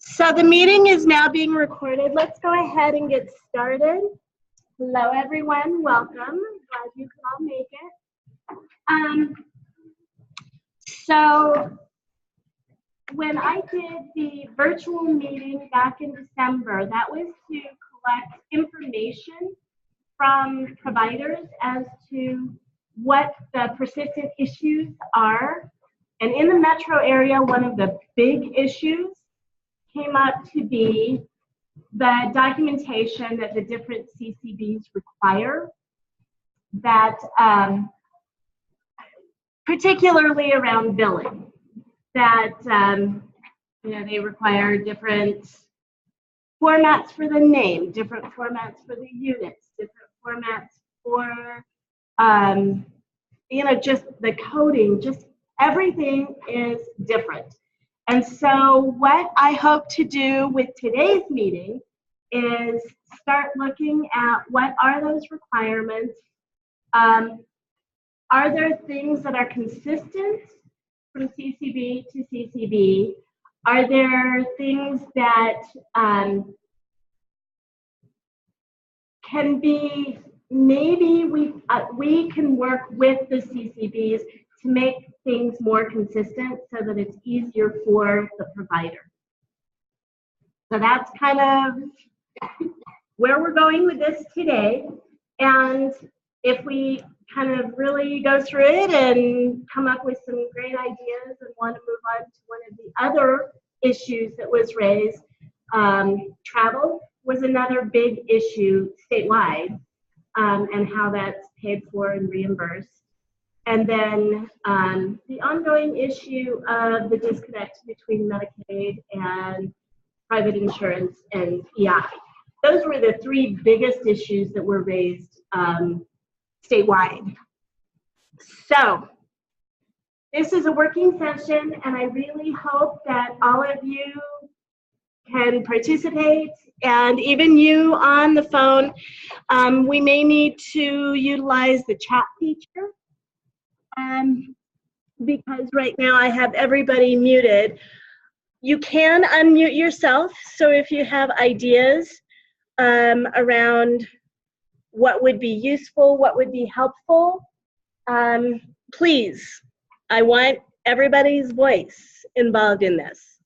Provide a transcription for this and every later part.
So the meeting is now being recorded. Let's go ahead and get started. Hello, everyone. Welcome. Glad you could all make it. So when I did the virtual meeting back in December, that was to collect information from providers as to what the persistent issues are. And in the metro area, one of the big issues came up to be the documentation that the different CCBs require, that particularly around billing, that they require different formats for the name, different formats for the units, different formats for just the coding, just everything is different. And so what I hope to do with today's meeting is start looking at what are those requirements. Are there things that are consistent from CCB to CCB? Are there things that can be, maybe we can work with the CCBs to make things more consistent so that it's easier for the provider. So that's kind of where we're going with this today. And if we kind of really go through it and come up with some great ideas and want to move on to one of the other issues that was raised, travel was another big issue statewide, and how that's paid for and reimbursed. And then the ongoing issue of the disconnect between Medicaid and private insurance and EI. Those were the three biggest issues that were raised statewide. So this is a working session, and I really hope that all of you can participate, and even you on the phone. We may need to utilize the chat feature. Because right now I have everybody muted. You can unmute yourself, so if you have ideas around what would be useful, what would be helpful, please, I want everybody's voice involved in this.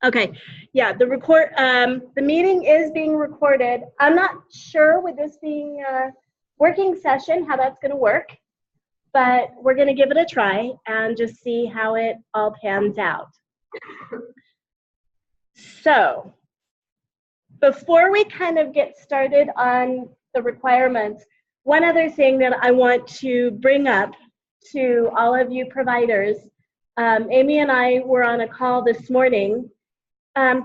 Okay, yeah, the meeting is being recorded. I'm not sure with this being a working session how that's going to work, but we're going to give it a try and just see how it all pans out. So, before we kind of get started on the requirements, one other thing that I want to bring up to all of you providers, Amy and I were on a call this morning.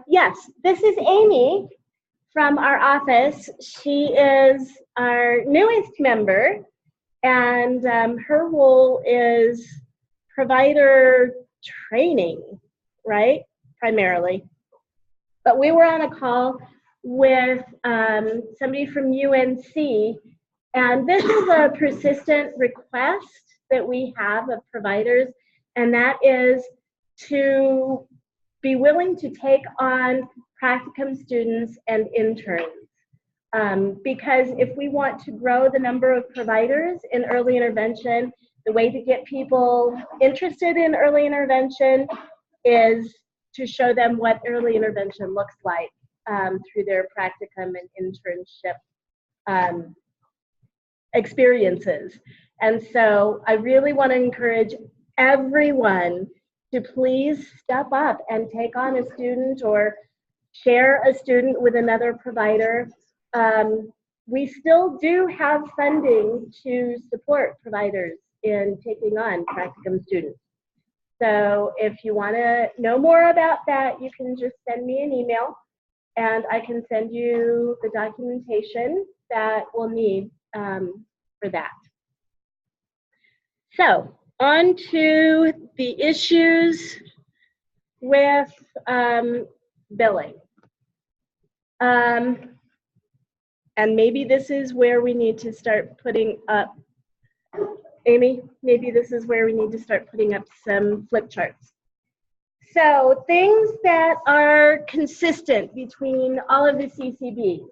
Yes, this is Amy from our office. She is our newest member, and her role is provider training, right, primarily. But we were on a call with somebody from UNC, and this is a persistent request that we have of providers, and that is to be willing to take on practicum students and interns. Because if we want to grow the number of providers in early intervention, the way to get people interested in early intervention is to show them what early intervention looks like through their practicum and internship experiences. And so I really want to encourage everyone to please step up and take on a student or share a student with another provider. We still do have funding to support providers in taking on practicum students. So if you want to know more about that, you can just send me an email, and I can send you the documentation that we'll need for that. So, on to the issues with billing. And maybe this is where we need to start putting up Amy, maybe this is where we need to start putting up some flip charts. So things that are consistent between all of the CCBs.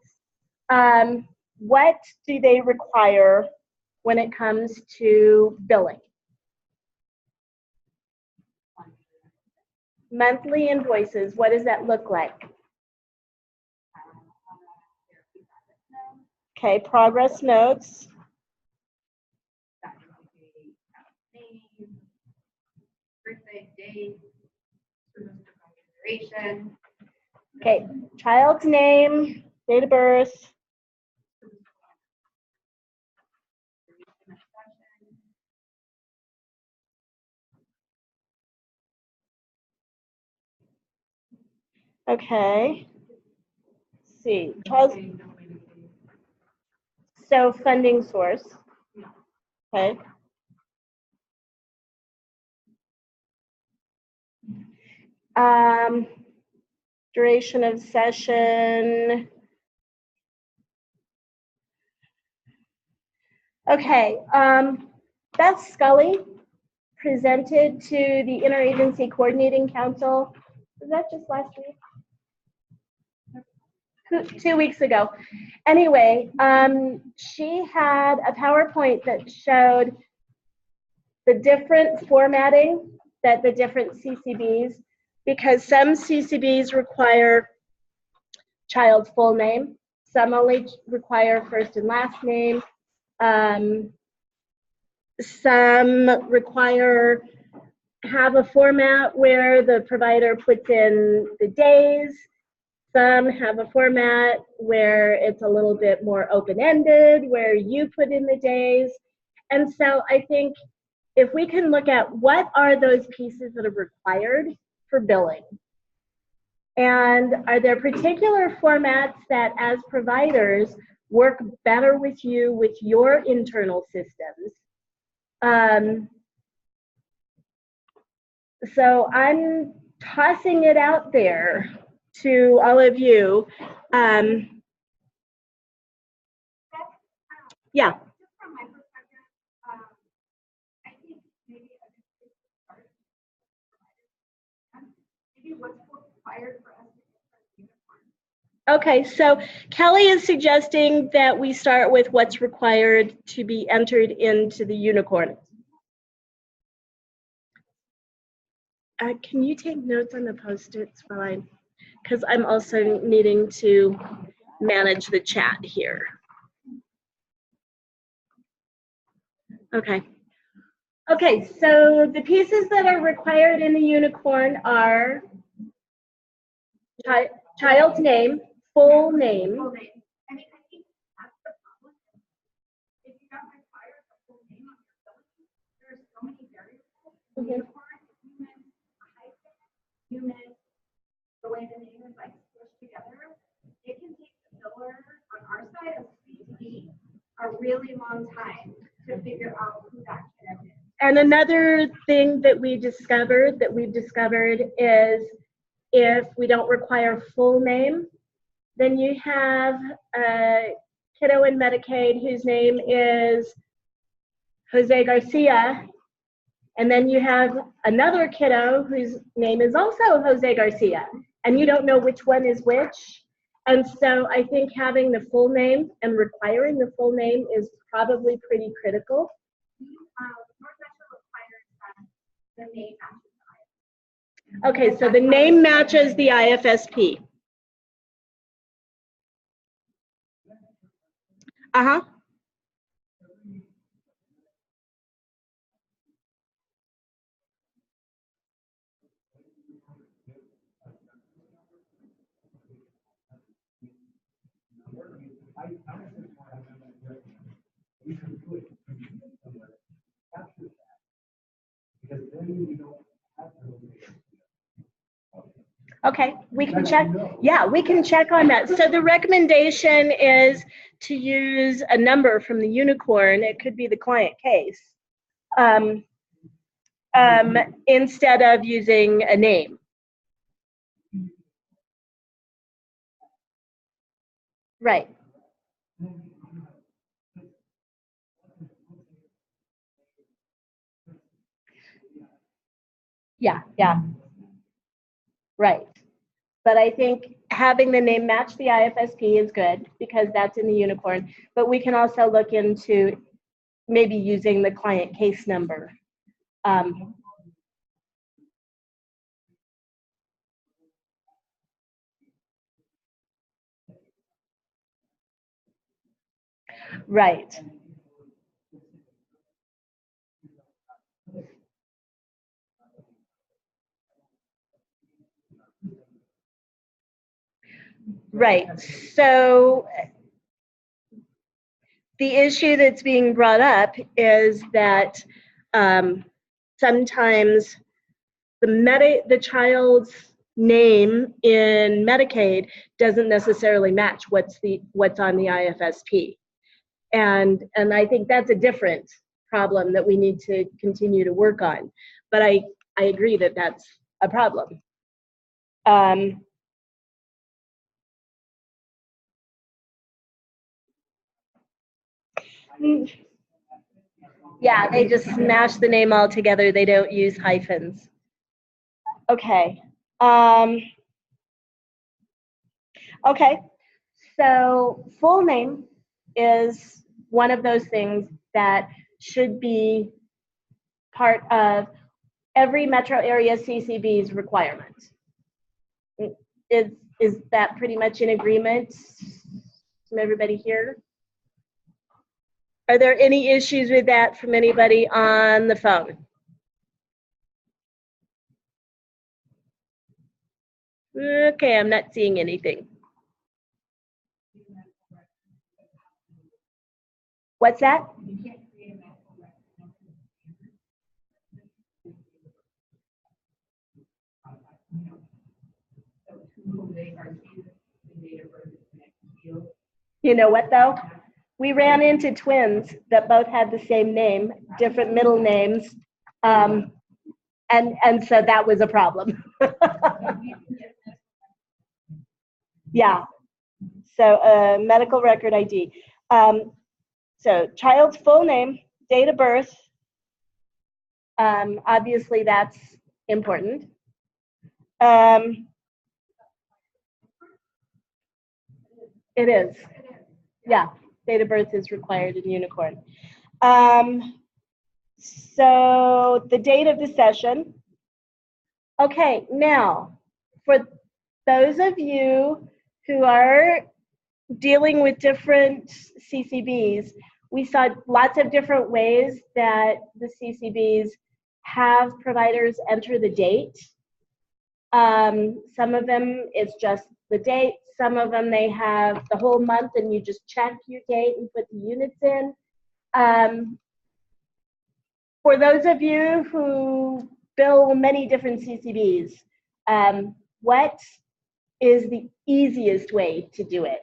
What do they require when it comes to billing? Monthly invoices, what does that look like? Okay, progress notes. Birthday, date, duration. Okay, child's name, date of birth. Okay. Let's see, child's, so funding source. Okay. Duration of session. Okay, Beth Scully presented to the Interagency Coordinating Council. Was that just last week? 2 weeks ago. Anyway, she had a PowerPoint that showed the different formatting that the different CCBs, because some CCBs require child's full name, some only require first and last name, some require have a format where the provider puts in the days. Some have a format where it's a little bit more open-ended, where you put in the days. And so I think if we can look at what are those pieces that are required for billing, and are there particular formats that as providers work better with you with your internal systems? So I'm tossing it out there to all of you. Yeah. Just from my perspective, I think maybe a good place to start maybe what's required for us to get uniform. Okay, so Kelly is suggesting that we start with what's required to be entered into the unicorn. Can you take notes on the Post-its while because I'm also needing to manage the chat here. Okay. Okay, so the pieces that are required in the unicorn are child's name, full name. Full name. I mean, I think that's the problem. If you don't require the full name on your billing, there's so many variables. Unicorn, human, the way the name is like squished together, it can take the biller on our side of CCB a really long time to figure out who that kid is. And another thing that we've discovered is if we don't require full name, then you have a kiddo in Medicaid whose name is Jose Garcia, and then you have another kiddo whose name is also Jose Garcia, and you don't know which one is which. And so I think having the full name and requiring the full name is probably pretty critical. The name matches the IFSP. Okay, so the name matches the IFSP. Uh-huh. Okay, we can check. Yeah, we can check on that. So the recommendation is to use a number from the unicorn. It could be the client case instead of using a name. Right. Yeah, yeah. Right. But I think having the name match the IFSP is good because that's in the unicorn. But we can also look into maybe using the client case number. Right. Right. So the issue that's being brought up is that sometimes the child's name in Medicaid doesn't necessarily match what's on the IFSP. And I think that's a different problem that we need to continue to work on. But I agree that that's a problem. Yeah, they just smash the name all together. They don't use hyphens. Okay. Okay. So full name is one of those things that should be part of every metro area CCB's requirement. Is that pretty much in agreement from everybody here? Are there any issues with that from anybody on the phone? Okay, I'm not seeing anything. What's that? You know what though? We ran into twins that both had the same name, different middle names, and so that was a problem. Yeah. So medical record ID. So child's full name, date of birth. Obviously, that's important. It is. Yeah, date of birth is required in Unicorn. So the date of the session. Okay, now for those of you who are dealing with different CCBs, we saw lots of different ways that the CCBs have providers enter the date. Some of them it's just the date. Some of them they have the whole month and you just check your date and put the units in. For those of you who bill many different CCBs, what is the easiest way to do it?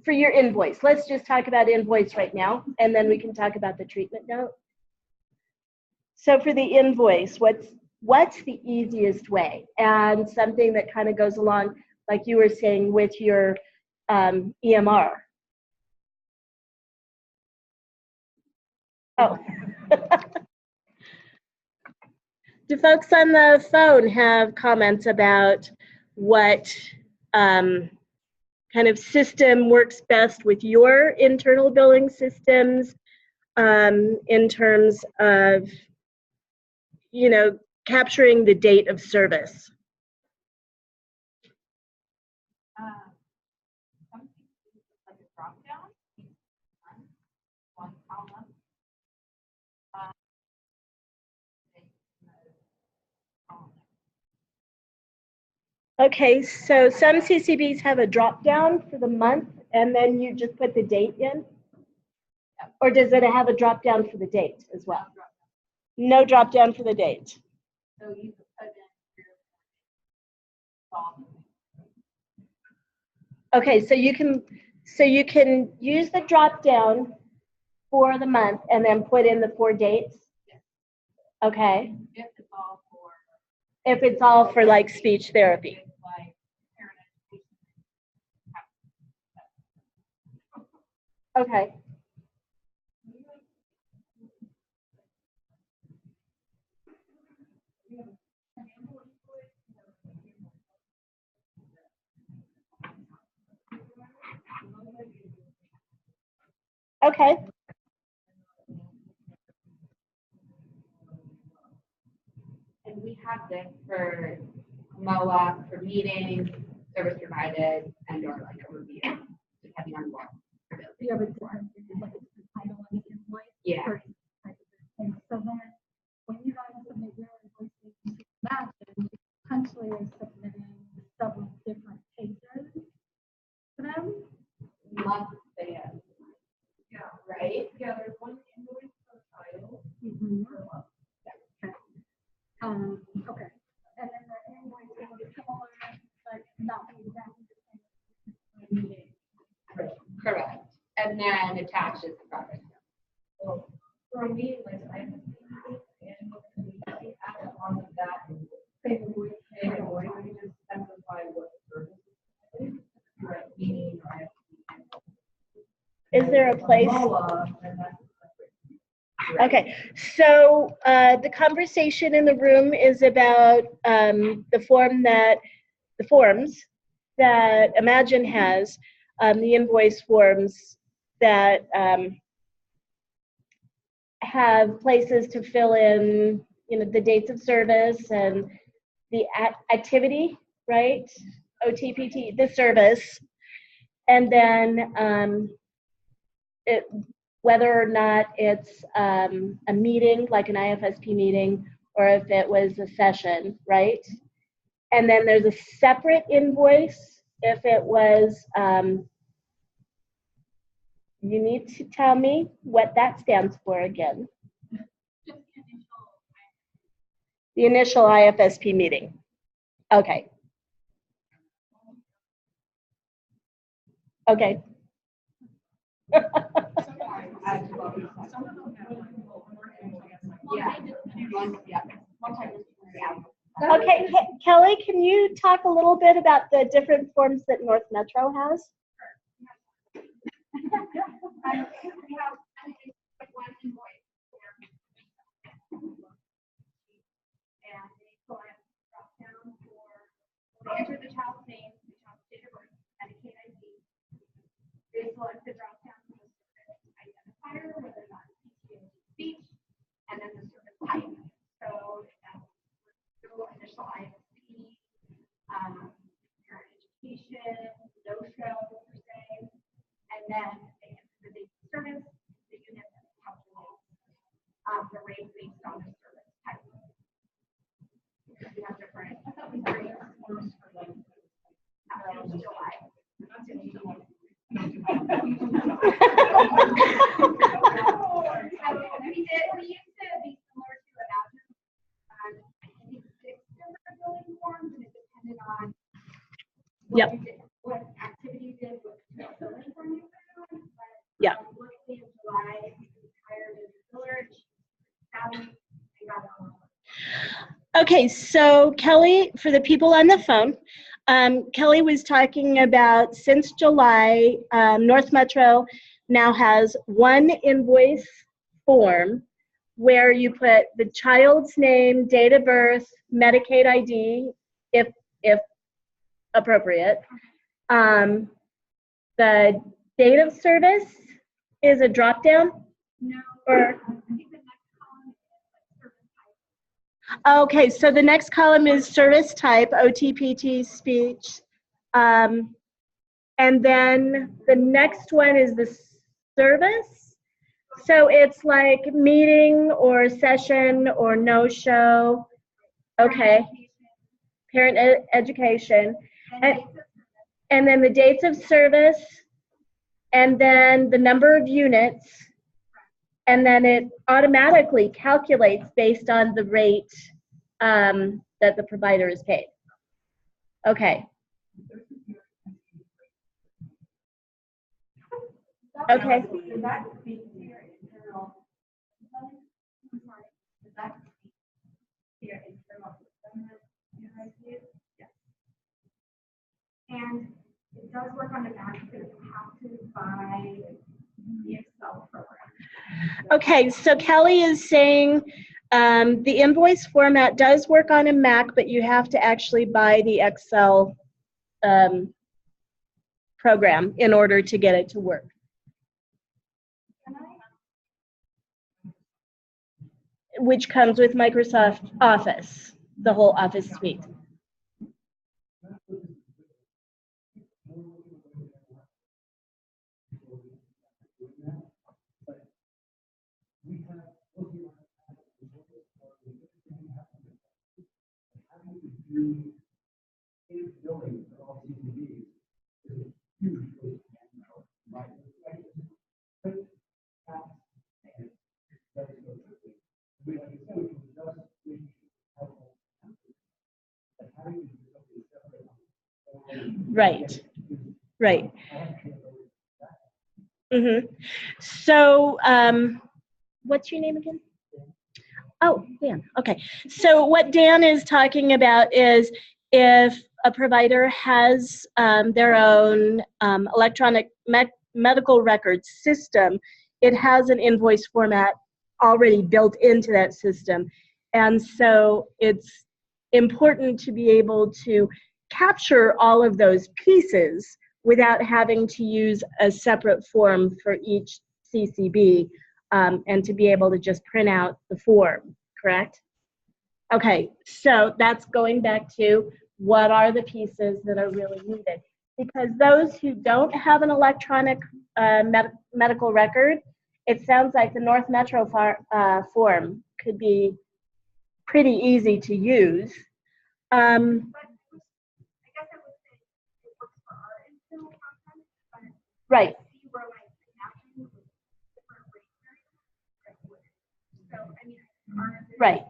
For your invoice, let's just talk about invoice right now, and then we can talk about the treatment note. So for the invoice, what's the easiest way? And something that kind of goes along, like you were saying, with your EMR. Oh. Do folks on the phone have comments about what kind of system works best with your internal billing systems in terms of, you know, capturing the date of service? Okay, so some CCBs have a drop down for the month and then you just put the date in? Or does it have a drop down for the date as well? No drop down for the date. So you could put in. Okay, so you can use the drop down for the month and then put in the 4 dates. Okay. If it's all for like speech therapy. Okay. Okay. And we have this for MOA, for meetings, service provided, and or like a review, depending on what. You have a different, like a title on the invoice. Yeah. for each type of thing. So then, when you guys submit your invoices to that, then you potentially are submitting several different pages to them. Month span. Yeah. Right? Yeah, there's one invoice per title. Mhm. Okay. Okay. And then the invoice will be similar, but not be exactly the same. Meeting. Correct. And then attaches the product. Well, for a meeting, like I have and we add on that invoice, we just specify what service is. Right, meeting or Is there a place? MOA, and that's Okay, so the conversation in the room is about the forms that Imagine has, the invoice forms that have places to fill in, the dates of service and the activity, right? OTPT, the service, and then whether or not it's a meeting, like an IFSP meeting, or if it was a session, right? And then there's a separate invoice if it was, you need to tell me what that stands for again. The initial IFSP meeting. Okay. Okay. Okay, Kelly, can you talk a little bit about the different forms that North Metro has? we have one invoice and they select drop down for they enter the child's name, the child's date of birth, Medicaid ID. They select the drop down for the service identifier, whether or not it's speech, and then the service type. So initial ISP, parent education, no show per se, and then they enter the date of service, the unit that calculates the rate based on the service type. We have different forms for them. July. We used to be similar to Imagine. I think 6 different billing forms, and it depended on what you did, what activity you did, what billing form you put on. But Yeah. luckily in July, we hired a village, and got it on. Okay, so Kelly, for the people on the phone, Kelly was talking about since July, North Metro now has one invoice form where you put the child's name, date of birth, Medicaid ID, if appropriate. The date of service is a drop down? No, Or I think the next column is like service type. okay, so the next column is service type, OTPT, speech. And then the next one is the service. So it's like meeting or session or no show. Okay, parent education. And then the dates of service. And then the number of units. And then it automatically calculates based on the rate that the provider is paid. Okay. Okay. Does that speak to your internal? Does that speak to your internal system that you guys use? Yes. And it does work on the back, but you have to buy Okay, so Kelly is saying the invoice format does work on a Mac, but you have to actually buy the Excel program in order to get it to work. Which comes with Microsoft Office, the whole Office suite. Right, right. So, what's your name again? Oh, Dan. Okay. So what Dan is talking about is if a provider has their own electronic medical record system, it has an invoice format already built into that system. And so it's important to be able to capture all of those pieces without having to use a separate form for each CCB, and to be able to just print out the form, correct? Okay, so that's going back to what are the pieces that are really needed. Because those who don't have an electronic medical record, it sounds like the North Metro form could be pretty easy to use. Right. Right.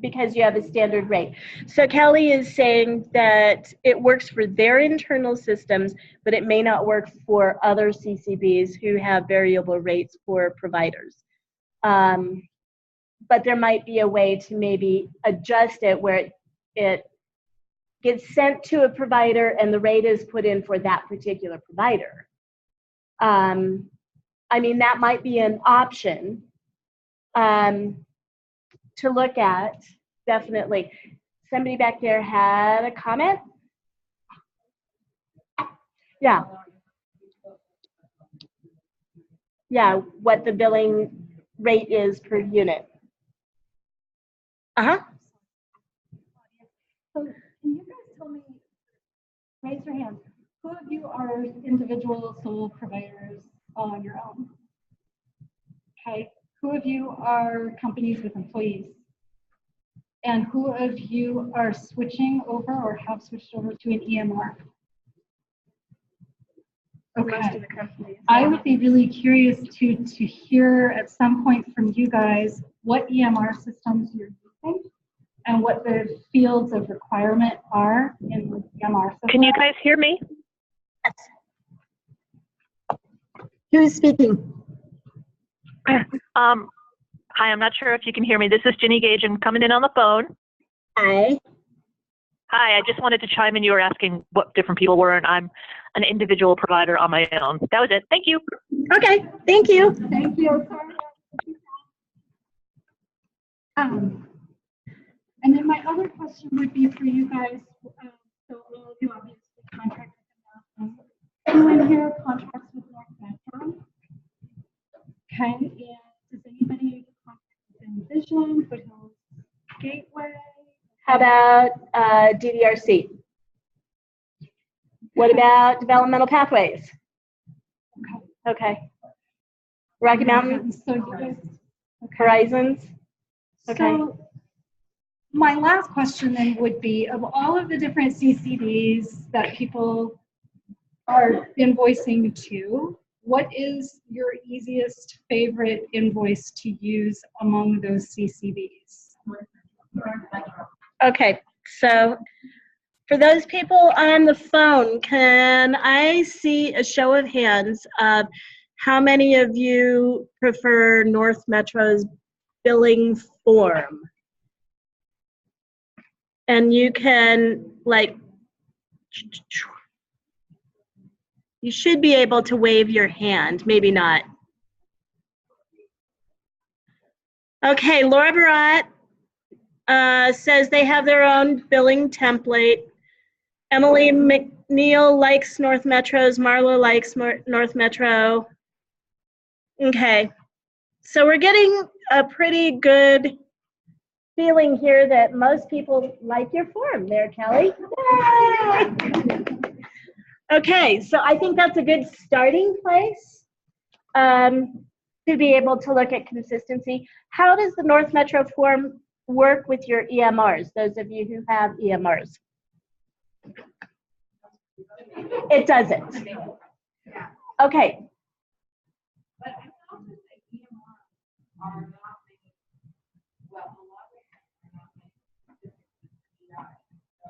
Because you have a standard rate. So Kelly is saying that it works for their internal systems, but it may not work for other CCBs who have variable rates for providers. But there might be a way to maybe adjust it where it gets sent to a provider and the rate is put in for that particular provider. I mean, that might be an option to look at, definitely. Somebody back there had a comment? Yeah. Yeah, what the billing rate is per unit. Uh-huh. So can you guys tell me, raise your hand, who of you are individual sole providers on your own? Okay, who of you are companies with employees? And who of you are switching over or have switched over to an EMR? Okay, I would be really curious to hear at some point from you guys what EMR systems you're using and what the fields of requirement are in the EMR system. Can you guys hear me? Who's speaking? Hi, I'm not sure if you can hear me. This is Ginny Gage. I'm coming in on the phone. Hi. Hi, I just wanted to chime in. You were asking what different people were, and I'm an individual provider on my own. That was it. Thank you. Okay, thank you. Thank you. And then my other question would be for you guys, so all of you obviously contract with them. Anyone here contracts with North Metro? Okay, and does anybody contract with Envision, Foothills Gateway? How about DDRC? What about Developmental Pathways? Okay. Rocky Mountain? So you guys, Horizons? Okay. So my last question then would be, of all of the different CCDs that people are invoicing to, what is your easiest favorite invoice to use among those CCDs? Okay, so for those people on the phone, can I see a show of hands of how many of you prefer North Metro's billing form? And you can, like, You should be able to wave your hand, maybe not. Okay, Laura Barat says they have their own billing template. Emily McNeil likes North Metro's. Marla likes North Metro. Okay, so we're getting a pretty good feeling here that most people like your form there, Kelly. Yay! Okay, so I think that's a good starting place to be able to look at consistency. How does the North Metro form work with your EMRs, those of you who have EMRs? It doesn't. Okay.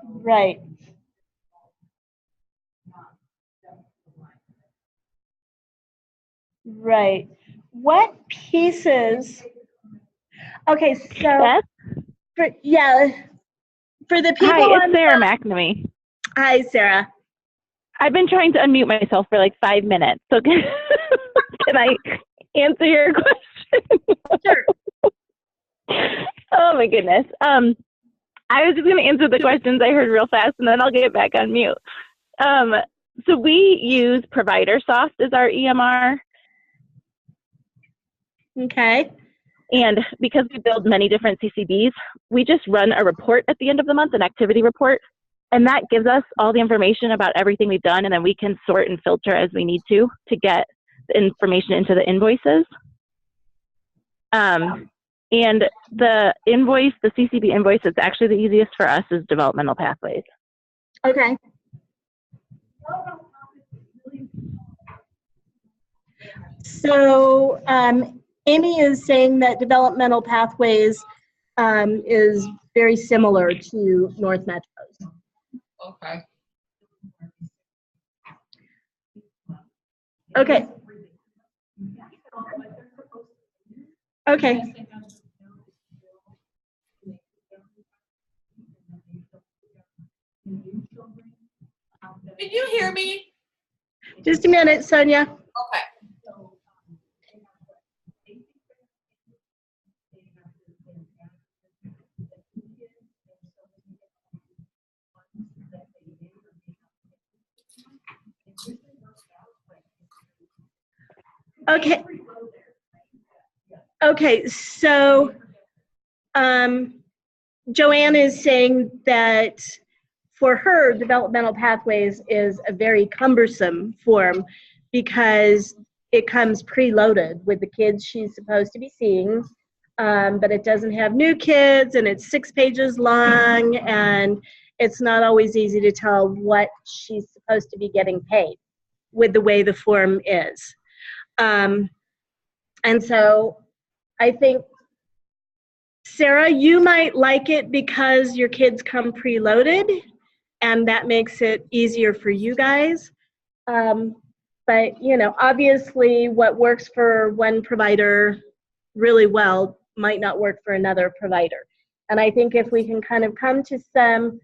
Right. Right. What pieces? Okay, so Beth? for the people Hi, on it's Sarah the, McNamee. Hi, Sarah. I've been trying to unmute myself for like 5 minutes. So can I answer your question? Sure. Oh my goodness. I was just going to answer the questions I heard real fast, and then I'll get back on mute. So we use ProviderSoft as our EMR. Okay. And because we build many different CCBs, we just run a report at the end of the month, an activity report, and that gives us all the information about everything we've done, and then we can sort and filter as we need to get the information into the invoices. And the invoice, the CCB invoice, that's actually the easiest for us is developmental pathways. Okay. So Amy is saying that developmental pathways is very similar to North Metro's. Okay. Okay. Okay. Can you hear me? Just a minute, Sonia. Okay. Okay. Okay, so Joanne is saying that for her, developmental pathways is a very cumbersome form because it comes preloaded with the kids she's supposed to be seeing, but it doesn't have new kids, and it's 6 pages long, and it's not always easy to tell what she's supposed to be getting paid with the way the form is. And so I think, Sarah, you might like it because your kids come preloaded, and that makes it easier for you guys. But, you know, obviously what works for one provider really well might not work for another provider. And I think if we can kind of come to some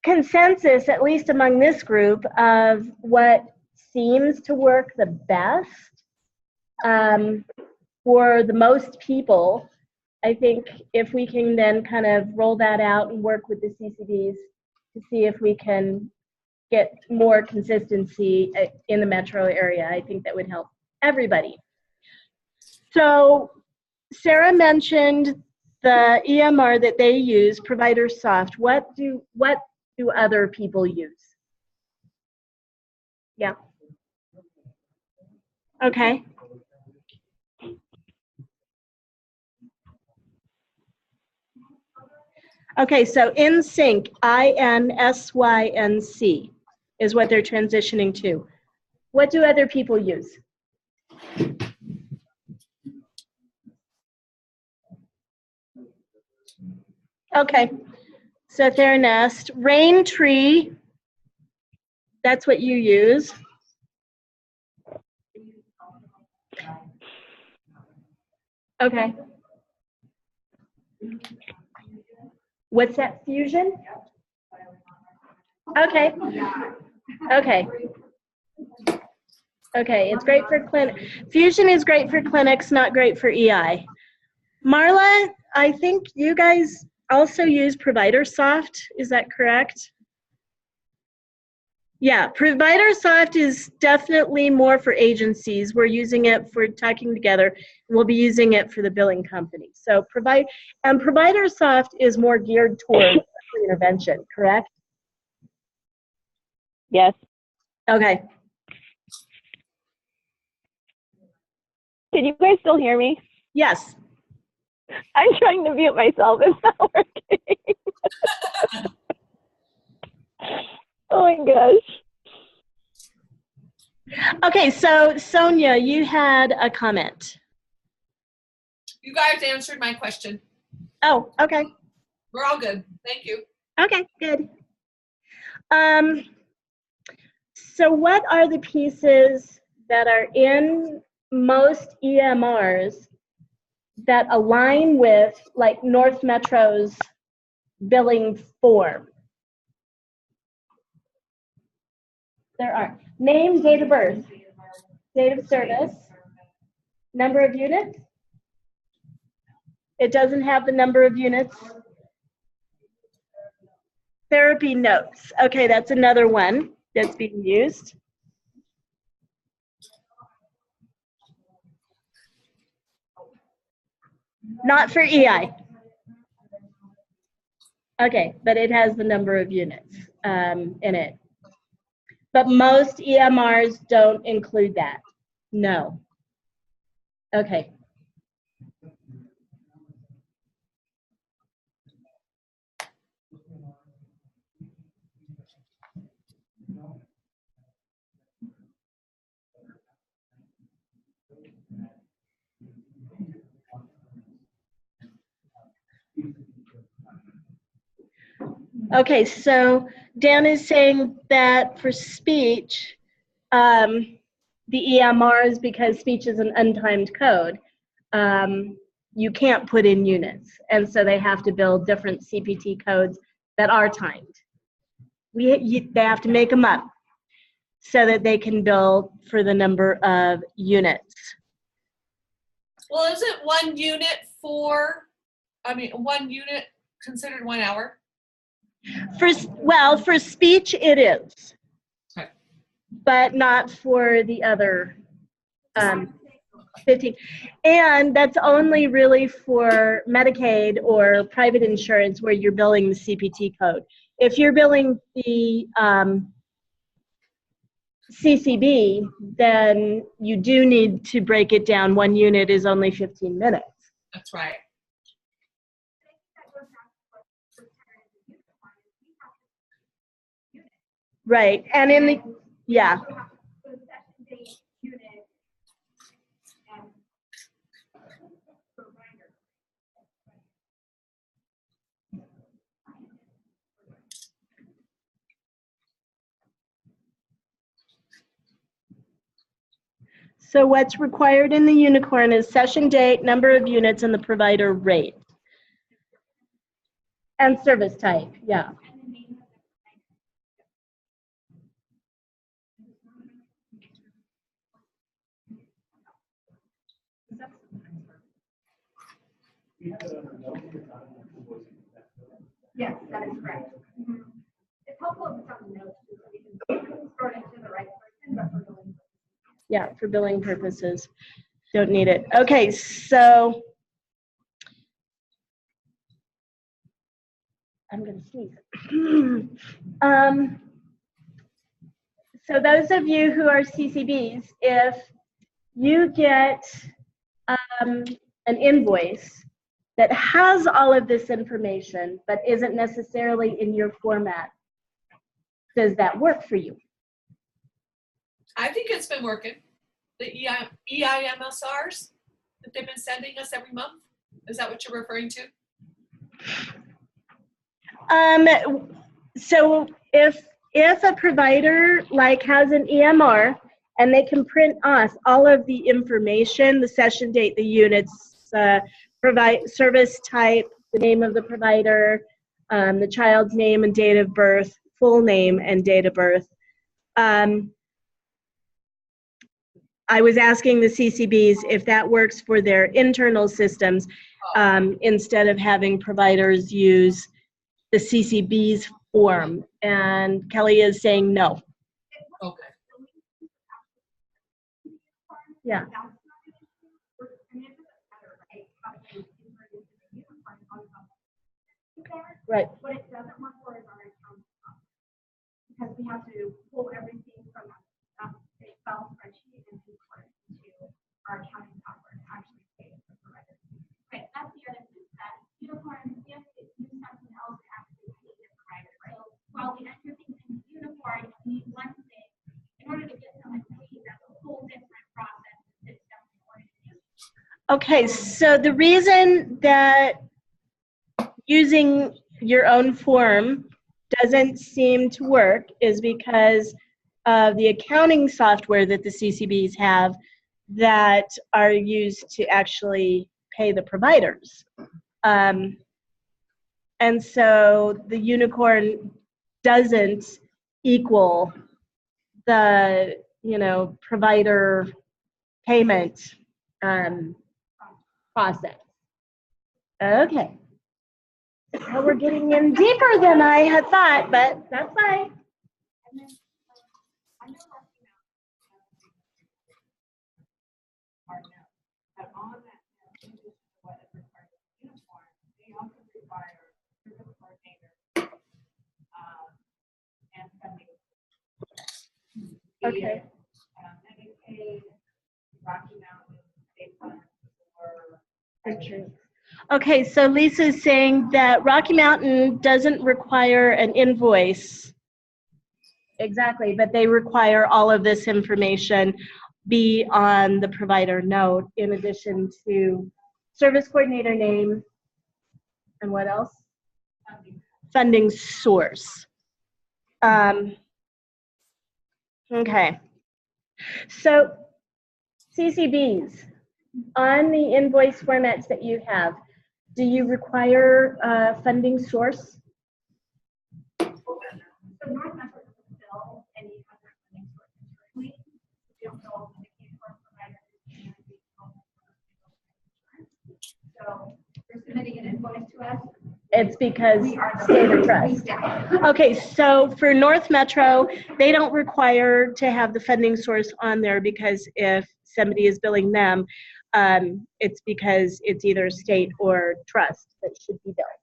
consensus, at least among this group, of what seems to work the best for the most people, I think if we can then kind of roll that out and work with the CCDs to see if we can get more consistency in the metro area, I think that would help everybody. So Sarah mentioned the EMR that they use, ProviderSoft. What do other people use? Yeah. Okay. Okay, so InSync, INSYNC is what they're transitioning to. What do other people use? Okay, so Theranest, Raintree, that's what you use. Okay. What's that, Fusion? Okay. Okay. Okay, it's great for Fusion is great for clinics, not great for EI. Marla, I think you guys also use ProviderSoft, is that correct? Yeah, ProviderSoft is definitely more for agencies. We're using it for talking together. We'll be using it for the billing company. So ProviderSoft is more geared towards intervention, correct? Yes. Okay. Can you guys still hear me? Yes. I'm trying to mute myself. It's not working. Oh my gosh. Okay, so Sonia, you had a comment. You guys answered my question. Oh, okay. We're all good. Thank you. Okay, good. So what are the pieces that are in most EMRs that align with like North Metro's billing form? There are name, date of birth, date of service, number of units. It doesn't have the number of units. Therapy notes. Okay, that's another one that's being used. Not for EI. Okay, but it has the number of units in it. But most EMRs don't include that. No. Okay. Okay, so Dan is saying that for speech, the EMRs, because speech is an untimed code, you can't put in units. And so they have to build different CPT codes that are timed. They have to make them up so that they can bill for the number of units. Well, isn't 1 unit considered 1 hour? For speech it is. Okay. But not for the other 15. And that's only really for Medicaid or private insurance where you're billing the CPT code. If you're billing the CCB, then you do need to break it down. 1 unit is only 15 minutes. That's right. Right, and in the, yeah. So what's required in the unicorn is session date, number of units, and the provider rate. And service type, yeah. Yes, that is correct. It's helpful if it's on the notes, so we can sort it to the right person, but for billing. Yeah, for billing purposes. Don't need it. Okay, so I'm going to sneeze. So those of you who are CCBs, if you get an invoice that has all of this information but isn't necessarily in your format, does that work for you? I think it's been working. The EIMSRs that they've been sending us every month. Is that what you're referring to? So if a provider like has an EMR and they can print us all of the information, the session date, the units, service type, the name of the provider, the child's name and date of birth, full name and date of birth, I was asking the CCBs if that works for their internal systems, instead of having providers use the CCB's form. And Kelly is saying no. Okay. Yeah. Right. What it doesn't work for is our accounting software, because we have to pull everything from a Excel spreadsheet and import it into our accounting software to actually pay the provider. Right, that's the other thing, that Uniform, we have to use something else to actually pay the provider, right? So while we enter things into Uniform, we need one thing, in order to get someone paid, that's a whole different process and system in order to do. Okay, so the reason that using your own form doesn't seem to work is because of the accounting software that the CCBs have that are used to actually pay the providers. And so the unicorn doesn't equal the, provider payment process. Okay. Well, we're getting in deeper than I had thought, but that's fine. And then, I know working out our note, but on that note, in addition to what is required of Uniform, they also require service coordinator and funding. Okay. Medicaid, Rocky Mountain, state funds, or Insurance. Okay, so Lisa's saying that Rocky Mountain doesn't require an invoice. Exactly, but they require all of this information be on the provider note in addition to service coordinator name and what else? Funding source. Okay. So CCBs, on the invoice formats that you have, do you require funding source? So North Metro doesn't bill any other funding sources currently. We don't bill Medicaid for providers and we don't bill insurance. So they're submitting an invoice to us. It's because We are the state of trust. Okay, so for North Metro, they don't require to have the funding source on there because if somebody is billing them, it's because it's either state or trust that should be billed.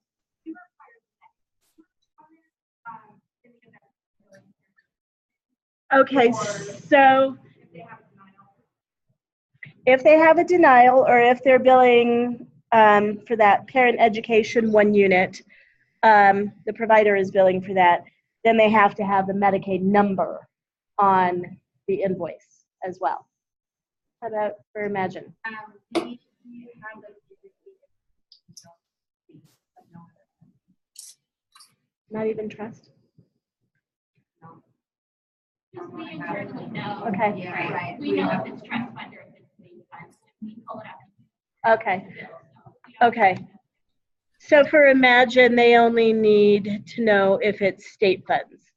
Okay, so if they have a denial or if they're billing for that parent education 1 unit, the provider is billing for that, then they have to have the Medicaid number on the invoice as well. How about for Imagine? Not even trust? We internally know. Okay. Yeah, right. We know if it's trust fund or if it's state funds. We pull it up. Okay. Okay. So for Imagine, they only need to know if it's state funds.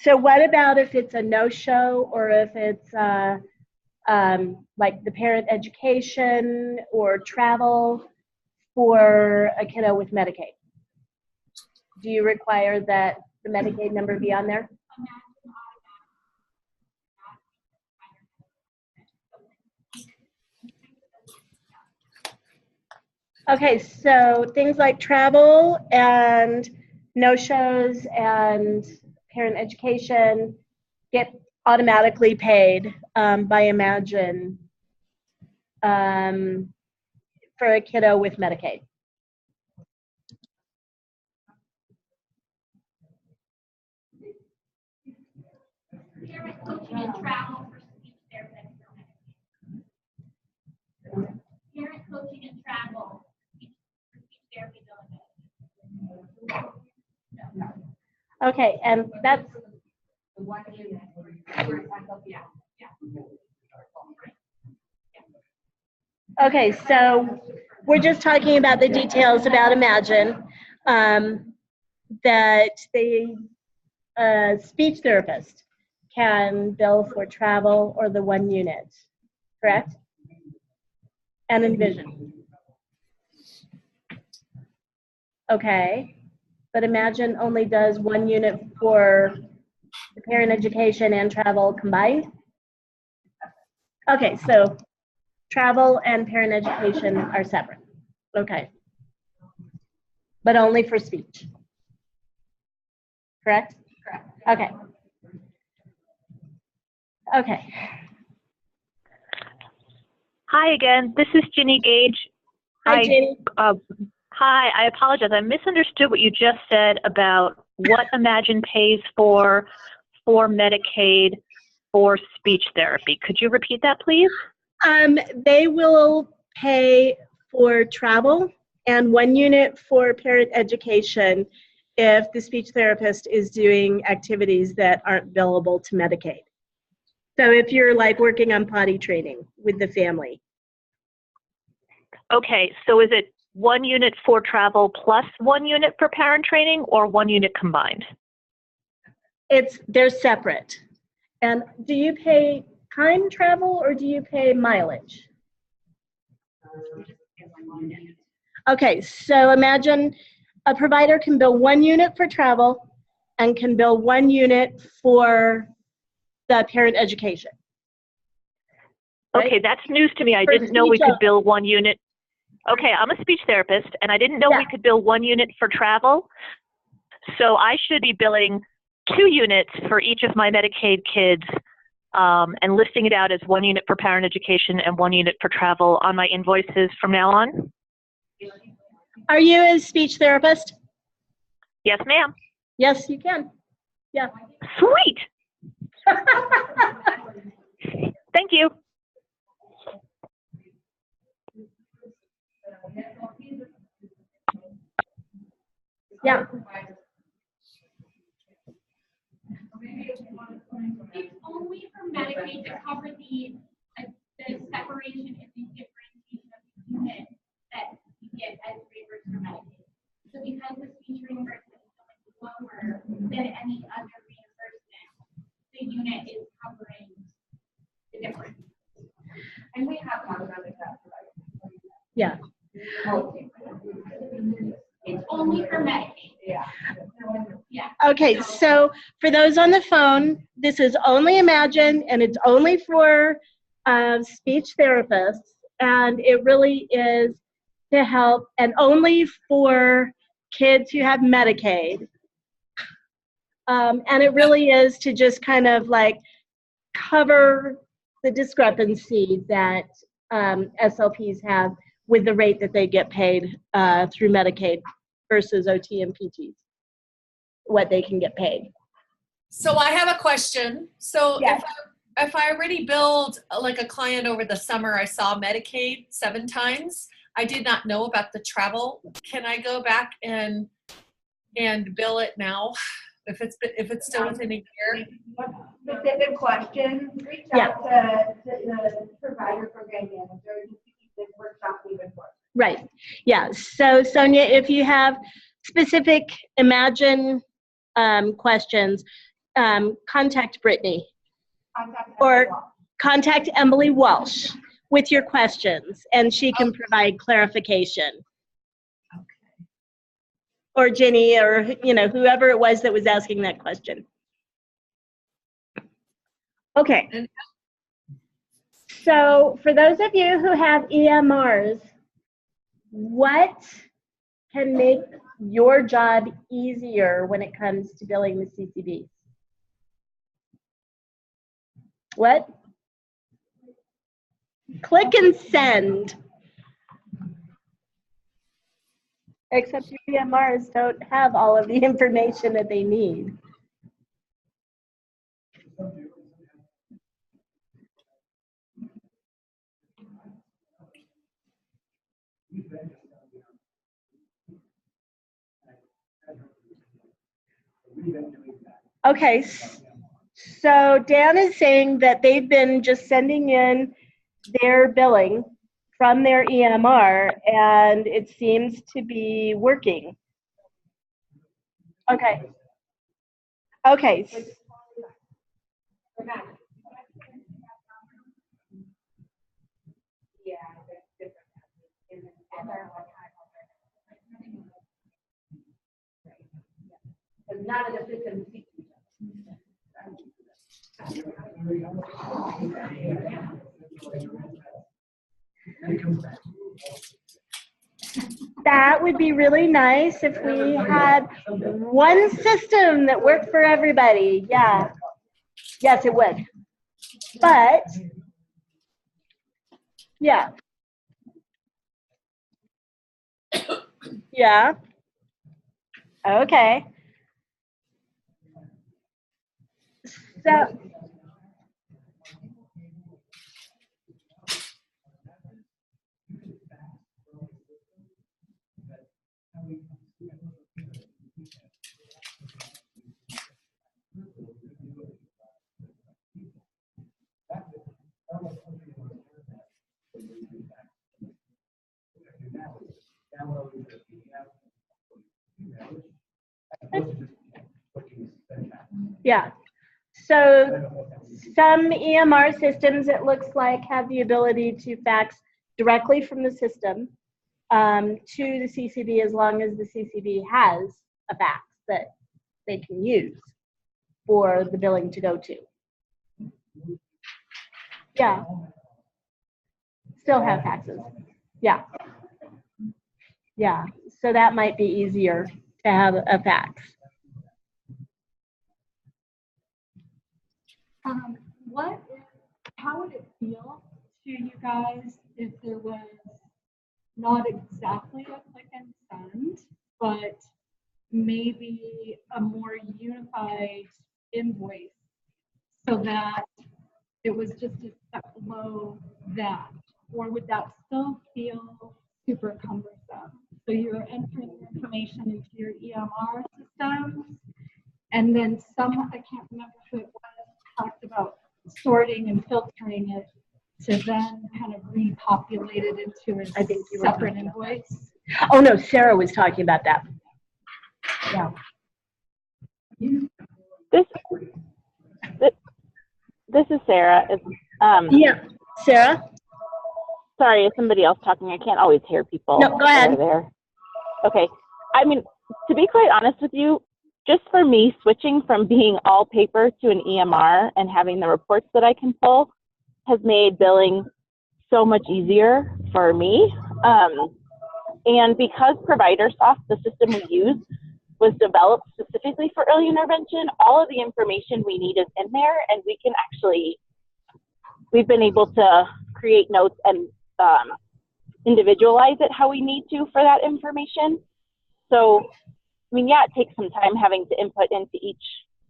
So what about if it's a no-show or if it's like the parent education or travel for a kiddo with Medicaid? Do you require that the Medicaid number be on there? Okay, so things like travel and no-shows and parent education get automatically paid by Imagine for a kiddo with Medicaid. Parent coaching and travel for speech therapy. Parent coaching and travel for speech therapy. Okay, and that's The 1 unit. Yeah. okay. So we're just talking about the details about Imagine. That they speech therapist can bill for travel or the 1 unit, correct? And Envision. Okay, but Imagine only does 1 unit for the parent education and travel combined? Okay, so travel and parent education are separate. Okay. But only for speech. Correct? Correct. Okay. Okay. Hi again. This is Ginny Gage. Hi, Jenny. Hi, I apologize. I misunderstood what you just said about what Imagine pays for Medicaid for speech therapy. Could you repeat that, please? They will pay for travel and 1 unit for parent education if the speech therapist is doing activities that aren't billable to Medicaid. So if you're like working on potty training with the family. Okay, so is it 1 unit for travel plus 1 unit for parent training, or 1 unit combined? They're separate. And do you pay time travel or do you pay mileage? Okay, so imagine a provider can bill 1 unit for travel and can bill 1 unit for the parent education. Right? Okay, that's news to me. I For didn't know we speech could bill 1 unit. Okay, I'm a speech therapist, and I didn't know we could bill 1 unit for travel. So I should be billing 2 units for each of my Medicaid kids, and listing it out as 1 unit for parent education and 1 unit for travel on my invoices from now on. Are you a speech therapist? Yes, ma'am. Yes, you can. Yeah. Sweet. Thank you. Yeah. It's only for Medicaid to cover the separation and the differentiation of the unit that you get as reimbursed for Medicaid. So because the speech reimbursement is so much lower than any other reimbursement, the unit is covering the difference. And we have talked about this. Yeah. It's only for Medicaid. Yeah. Yeah. Okay, so for those on the phone, this is only Imagine, and it's only for speech therapists, and it really is to help, and only for kids who have Medicaid. And it really is to just kind of like cover the discrepancy that SLPs have with the rate that they get paid through Medicaid versus OT and PTs, what they can get paid. So I have a question. So Yes. if I already billed like a client over the summer, I saw Medicaid 7 times. I did not know about the travel. Can I go back and bill it now if it's still within a year? Specific questions, reach out to the provider program manager just to keep this workshop moving forward. Right. Yeah. So Sonia, if you have specific Imagine questions, contact Brittany or contact Emily Walsh with your questions, and she can provide clarification. Okay. Or Jenny, or whoever it was that was asking that question. Okay. So for those of you who have EMRs, what can make your job easier when it comes to billing the CCBs? What? Click and send. Except your EMRs don't have all of the information that they need. Okay, so Dan is saying that they've been just sending in their billing from their EMR, and it seems to be working. Okay. Okay. Yeah, there's different methods in the because none of the systems speak to each That would be really nice if we had one system that worked for everybody. Yeah. Yes, it would. But, yeah. Yeah. Okay. So, yeah. So some EMR systems, it looks like, have the ability to fax directly from the system to the CCB as long as the CCB has a fax that they can use for the billing to go to. Yeah. Still have faxes. Yeah. Yeah. So that might be easier to have a fax. How would it feel to you guys if there was not exactly a click and send, but maybe a more unified invoice so that it was just a step below that? Or would that still feel super cumbersome? So you're entering your information into your EMR systems, and then I can't remember who it was, talked about sorting and filtering it to then kind of repopulate it into a separate invoice. Oh no, Sarah was talking about that. Yeah. This is Sarah. Yeah, Sarah. Sorry, is somebody else talking? I can't always hear people. No, go ahead. There. Okay. I mean, to be quite honest with you, just for me, switching from being all paper to an EMR and having the reports that I can pull has made billing so much easier for me. And because ProviderSoft, the system we use, was developed specifically for early intervention, all of the information we need is in there, and we've been able to create notes and individualize it how we need to for that information. So, I mean, yeah, it takes some time having to input into each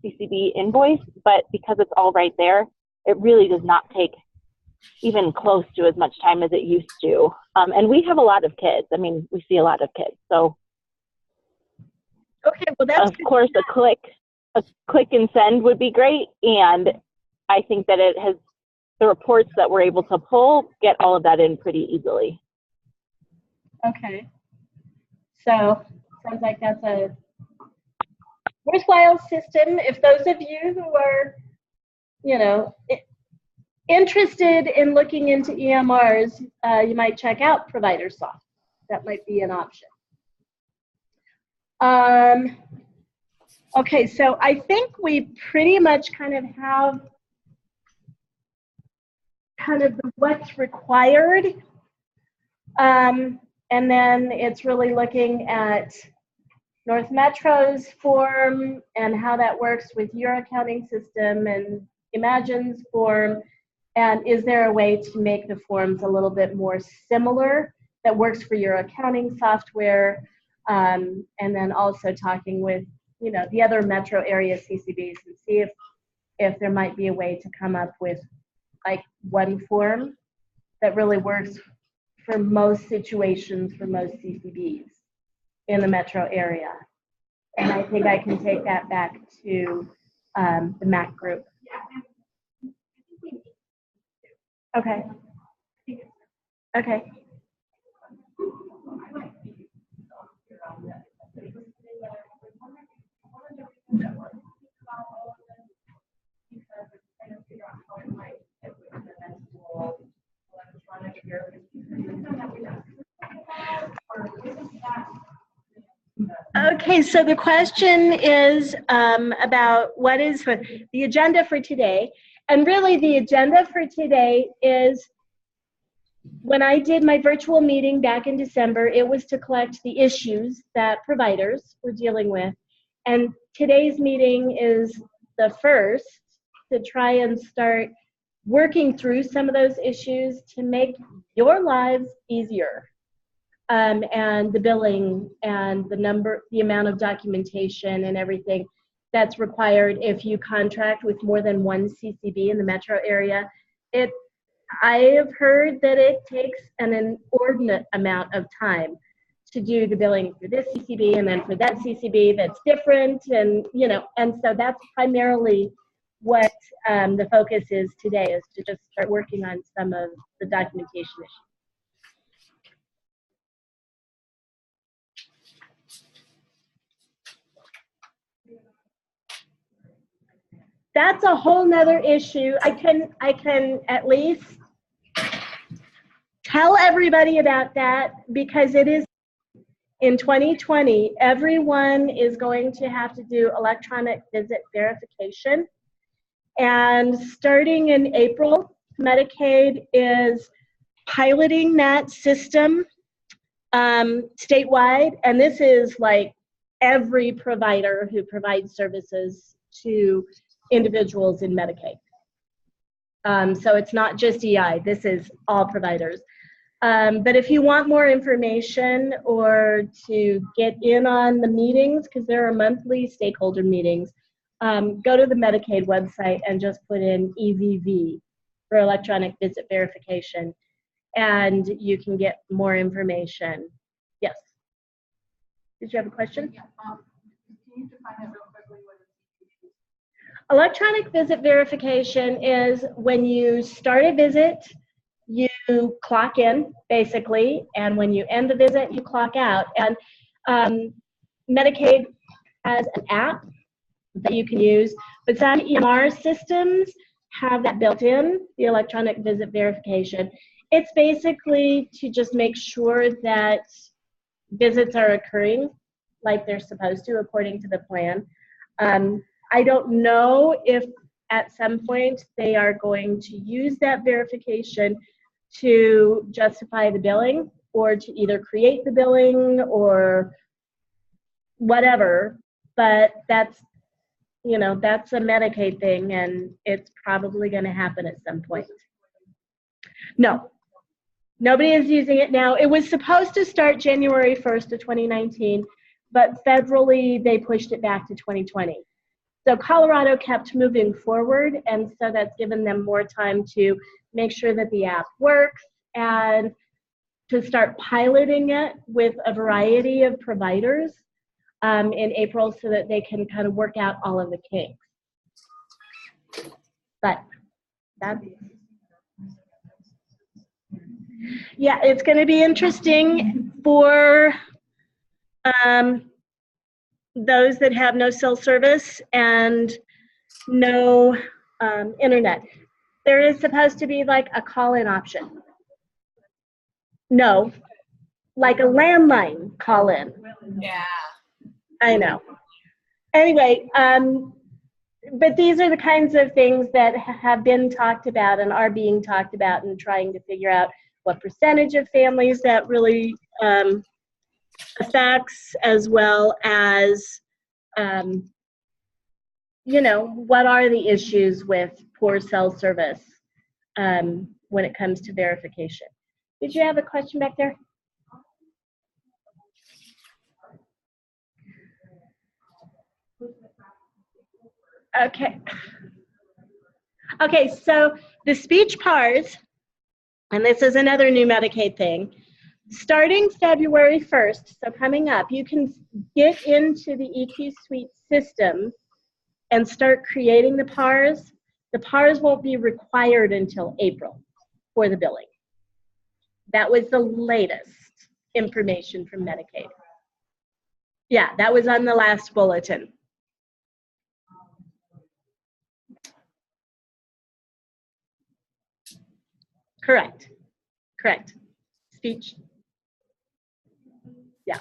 CCB invoice, but because it's all right there, it really does not take even close to as much time as it used to. And we have a lot of kids. I mean, we see a lot of kids. So, okay, well, that's of course, a click and send would be great. And I think that the reports that we're able to pull get all of that in pretty easily. okay. So sounds like that's a worthwhile system. If those of you who are, interested in looking into EMRs, you might check out ProviderSoft. That might be an option. Okay, so I think we pretty much kind of have what's required. And then it's really looking at North Metro's form and how that works with your accounting system and Imagine's form. And is there a way to make the forms a little bit more similar that works for your accounting software? And then also talking with, the other metro area CCBs and see if there might be a way to come up with like one form that really works for most situations for most CCBs in the metro area. And I think I can take that back to the MAC group. Okay. Okay. Okay, so the question is about what is the agenda for today. And really the agenda for today is, when I did my virtual meeting back in December, it was to collect the issues that providers were dealing with. And today's meeting is the first to try and start working through some of those issues to make your lives easier. And the billing and the amount of documentation and everything that's required if you contract with more than one CCB in the metro area. I have heard that it takes an inordinate amount of time to do the billing for this CCB and then for that CCB that's different, and and so that's primarily what the focus is today, is to just start working on some of the documentation issues. That's a whole nother issue. I can at least tell everybody about that, because it is in 2020, everyone is going to have to do electronic visit verification. And starting in April, Medicaid is piloting that system statewide. And this is like every provider who provides services to individuals in Medicaid. So it's not just EI, this is all providers. But if you want more information or to get in on the meetings, because there are monthly stakeholder meetings, go to the Medicaid website and just put in EVV for electronic visit verification, and you can get more information. Yes? Did you have a question? Yeah, can you define that real quickly? Electronic visit verification is when you start a visit, you clock in, basically, and when you end the visit, you clock out. And Medicaid has an app that you can use, but some EMR systems have that built in, the electronic visit verification. It's basically to just make sure that visits are occurring like they're supposed to according to the plan. I don't know if at some point they are going to use that verification to justify the billing, or to either create the billing or whatever, but that's that's a Medicaid thing, and it's probably going to happen at some point. No, nobody is using it now. It was supposed to start January 1st of 2019, but federally they pushed it back to 2020. So Colorado kept moving forward, and so that's given them more time to make sure that the app works and to start piloting it with a variety of providers in April, so that they can kind of work out all of the kinks. But that's, yeah, it's going to be interesting for those that have no cell service and no internet. There is supposed to be like a call-in option. No, like a landline call-in. Yeah. I know. Anyway, but these are the kinds of things that have been talked about and are being talked about, and trying to figure out what percentage of families that really affects, as well as, what are the issues with poor cell service when it comes to verification. Did you have a question back there? Okay. Okay, so the speech PARs, and this is another new Medicaid thing, starting February 1st, so coming up, you can get into the EQ Suite system and start creating the PARs. The PARs won't be required until April for the billing. That was the latest information from Medicaid. Yeah, that was on the last bulletin. Correct. Correct. Speech. Yeah.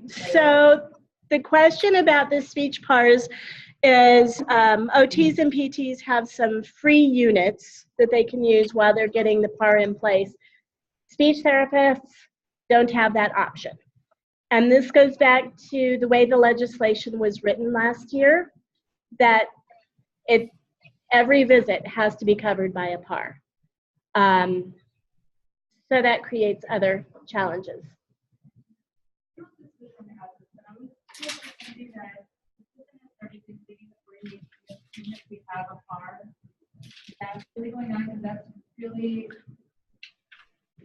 So the question about the speech PARs is OTs and PTs have some free units that they can use while they're getting the PAR in place. Speech therapists don't have that option. And this goes back to the way the legislation was written last year, that every visit has to be covered by a PAR. So that creates other challenges. We have a PAR. That's really going on because that's really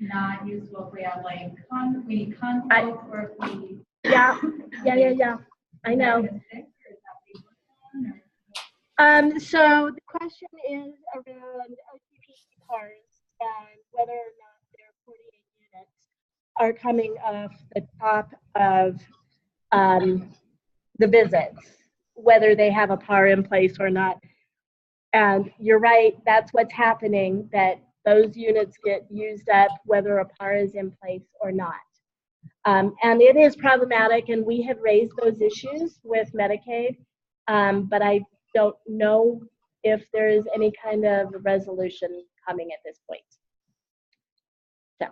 not useful if we have like we consult or if we. Yeah. I know. So the question is around OTPT PARs and whether or not their 48 units are coming off the top of the visits, whether they have a PAR in place or not. And you're right, that's what's happening, that those units get used up whether a PAR is in place or not. And it is problematic, and we have raised those issues with Medicaid, but I don't know if there is any kind of resolution coming at this point. So.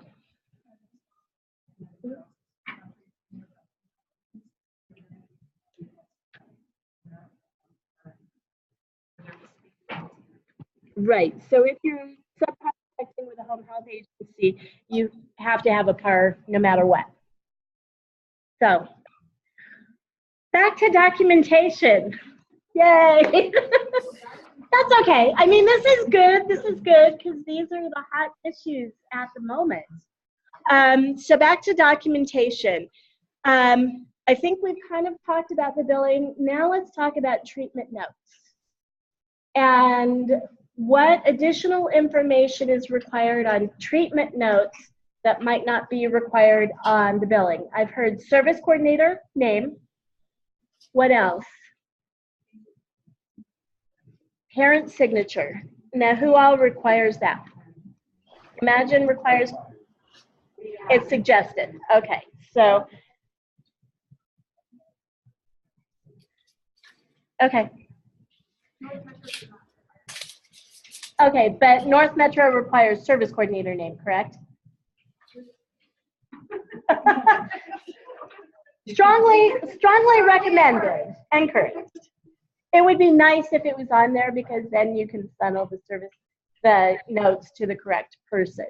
Right, so if you're subcontracting with a home health agency, you have to have a PAR no matter what. So, back to documentation. Yay! That's okay. I mean, this is good because these are the hot issues at the moment. So back to documentation. I think we've kind of talked about the billing. Now let's talk about treatment notes. And what additional information is required on treatment notes that might not be required on the billing? I've heard service coordinator name. What else? Parent signature. Now, who all requires that? Imagine requires, it's suggested. Okay, so, okay. Okay, but North Metro requires service coordinator name, correct? Strongly recommended, encouraged. It would be nice if it was on there because then you can funnel the notes to the correct person.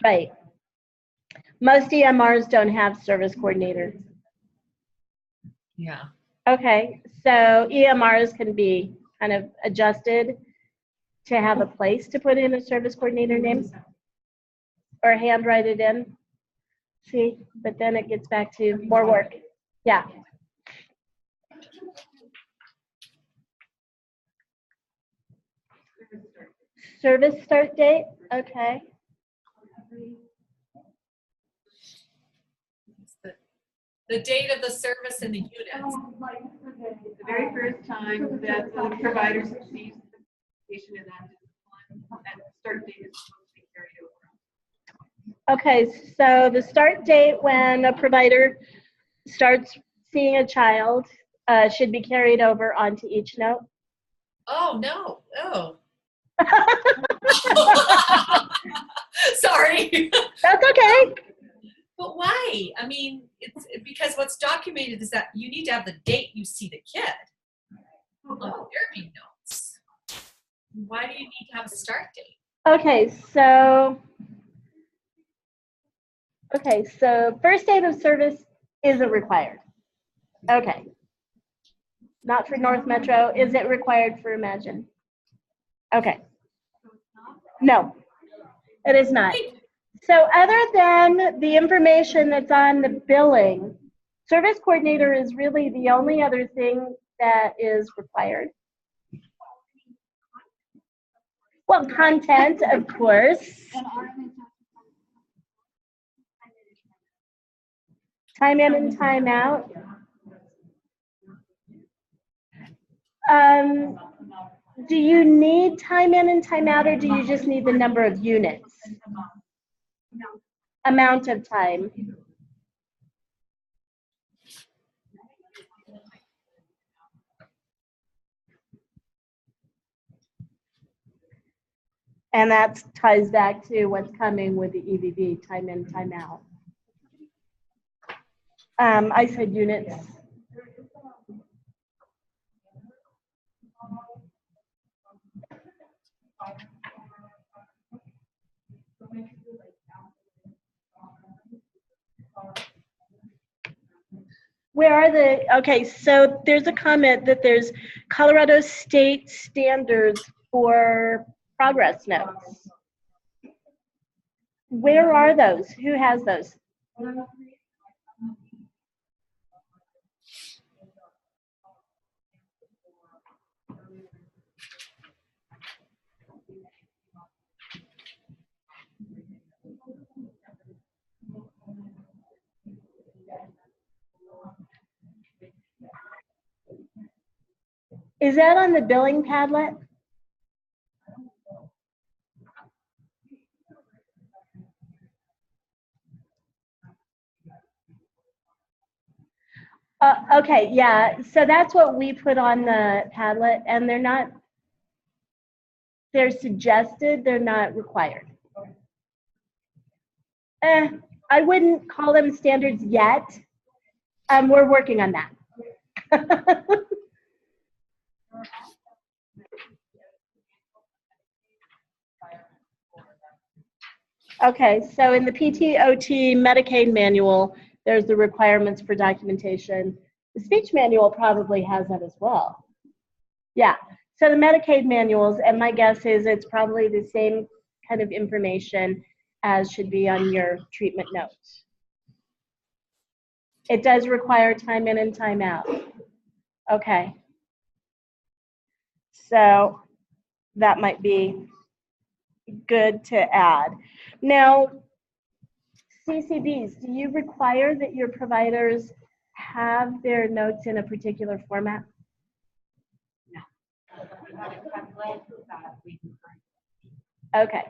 Right. Most EMRs don't have service coordinator. Yeah. Okay, so EMRs can be kind of adjusted to have a place to put in a service coordinator name or handwrite it in. See, but then it gets back to more work. Yeah. Service start date, okay. The date of the service and the units. The very first time that the provider receives the patient in that discipline, that start date is supposed to be carried over. Okay, so the start date when a provider starts seeing a child should be carried over onto each note. Oh, no. Oh. Sorry. That's okay. But why? I mean, it's because what's documented is that you need to have the date you see the kid on the therapy notes. Why do you need to have a start date? Okay, so first date of service isn't required. Okay. Not for North Metro. Is it required for Imagine? Okay. No, it is not. So other than the information that's on the billing, service coordinator is really the only other thing that is required. Well, content, of course. Time in and time out. Do you need time in and time out, or do you just need the number of units? amount of time. And that ties back to what's coming with the EVV, time in, time out. I said units. Where are the, okay, so there's a comment that there's Colorado state standards for progress notes. Where are those? Who has those? Is that on the billing Padlet? Okay, yeah, so that's what we put on the Padlet, and they're not, they're suggested, they're not required. I wouldn't call them standards yet. We're working on that. Okay, so in the PTOT Medicaid manual, there's the requirements for documentation. The speech manual probably has that as well. Yeah, so the Medicaid manuals, and my guess is it's probably the same kind of information as should be on your treatment notes. It does require time in and time out. Okay. So that might be good to add. Now, CCBs, do you require that your providers have their notes in a particular format? No. We have a template that we can find. Okay.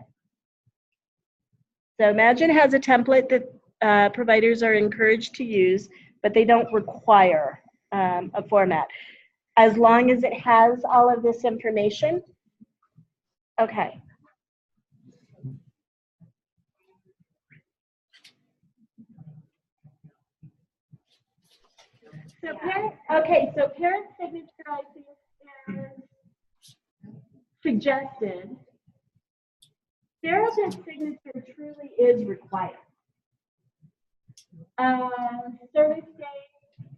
So Imagine has a template that providers are encouraged to use, but they don't require a format. As long as it has all of this information. Okay. So parent, okay, so parent signature I think is suggested. Therapist signature truly is required. Service date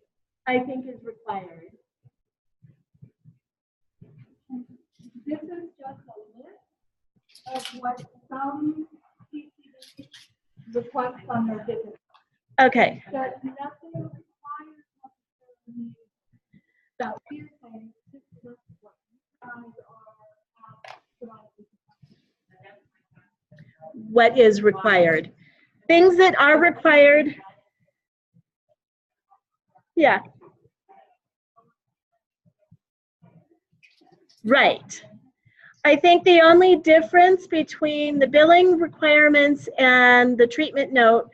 I think is required. This is just a list of what some CCBs request on their business. Okay. But nothing requires necessarily that we're saying this is what you guys are What is required? Things that are required. Yeah. Right. I think the only difference between the billing requirements and the treatment note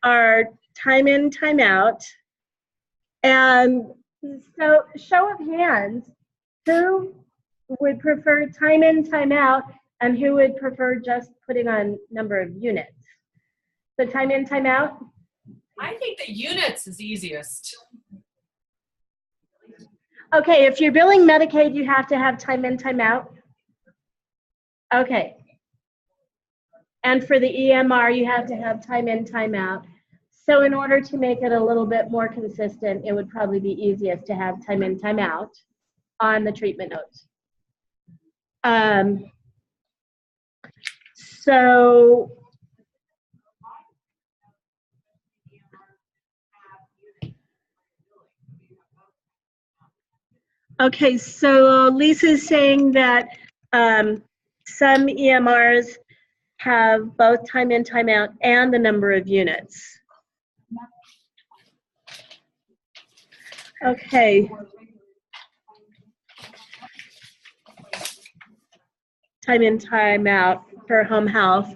are time in, time out. And so, show of hands, who would prefer time in, time out, and who would prefer just putting on number of units? So time in, time out? I think the units is easiest. Okay, if you're billing Medicaid, you have to have time in, time out? Okay. And for the EMR, you have to have time in, time out. So in order to make it a little bit more consistent, it would probably be easiest to have time in, time out on the treatment notes. So okay, so Lisa's saying that some EMRs have both time in, time out, and the number of units. Okay. Time in, time out for home health.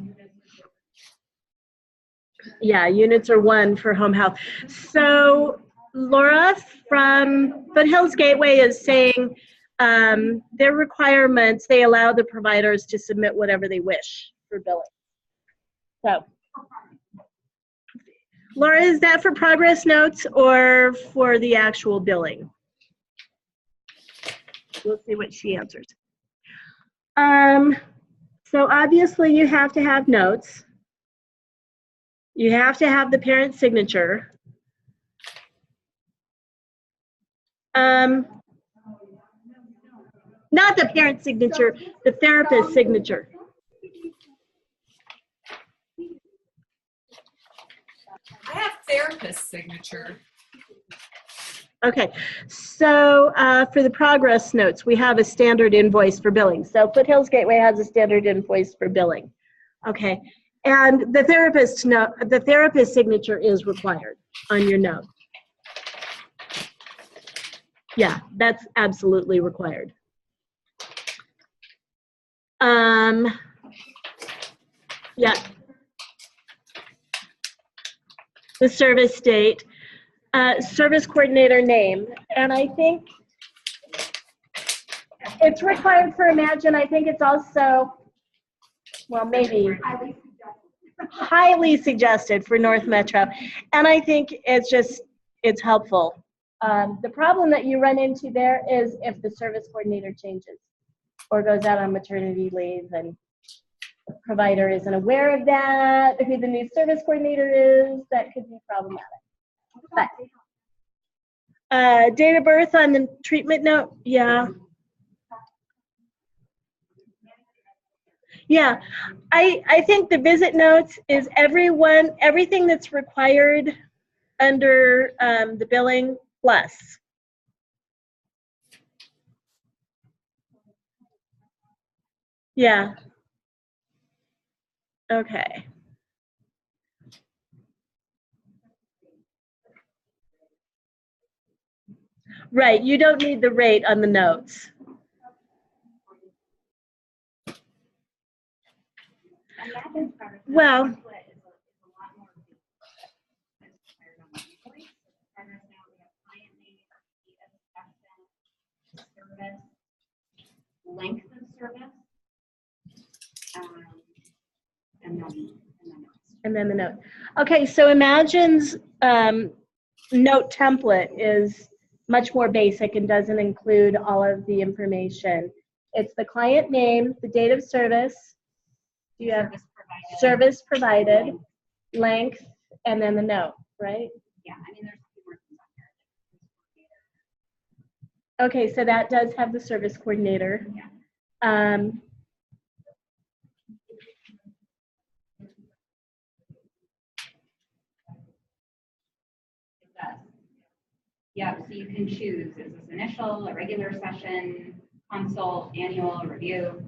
Yeah, units are 1 for home health. So Laura from Foothills Gateway is saying their requirements, they allow the providers to submit whatever they wish for billing. So, Laura, is that for progress notes or for the actual billing? We'll see what she answers. So obviously you have to have notes. You have to have the parent signature. Not the parent signature, the therapist signature. I have therapist signature. Okay, so for the progress notes, we have a standard invoice for billing. So Foothills Gateway has a standard invoice for billing. Okay, and the therapist note, the therapist signature is required on your note. Yeah, that's absolutely required. Yeah. The service date, service coordinator name, and I think it's required for Imagine. I think it's also, well, maybe highly suggested for North Metro, and I think it's helpful. The problem that you run into there is if the service coordinator changes or goes out on maternity leave and the provider isn't aware of that, who the new service coordinator is, that could be problematic. But date of birth on the treatment note, yeah. Yeah, I think the visit notes is everything that's required under the billing plus. Yeah. Okay. Right, you don't need the rate on the notes. Well, length of service, and then the note. Okay, so Imagine's note template is much more basic and doesn't include all of the information. It's the client name, the date of service, you have service provided, length, and then the note, right? Yeah, I mean, there's a few more things on there. Okay, so that does have the service coordinator. Yeah. It does. Yeah, so you can choose, is this initial, a regular session, consult, annual, review?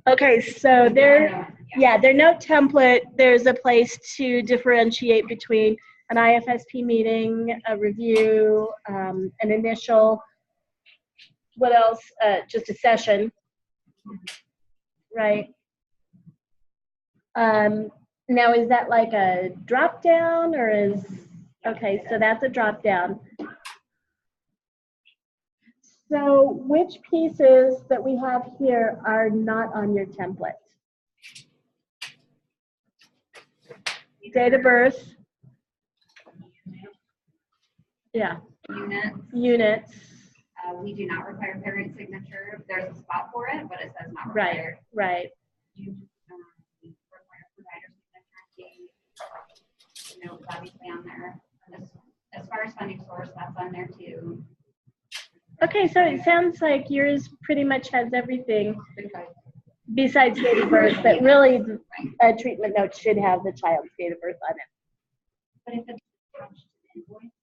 Okay, so their note template, there's a place to differentiate between an IFSP meeting, a review, an initial, what else? Just a session, right? Now, is that like a drop down or is, okay, so that's a drop down. So which pieces that we have here are not on your template? Date of birth. Yeah. Units. We do not require parent signature. There's a spot for it, but it says not required. Right. You require provider signature. Notes obviously on there. As far as funding source, that's on there too. Okay, so it sounds like yours pretty much has everything besides date of birth, but really a treatment note should have the child's date of birth on it. But if it's attached to the invoice,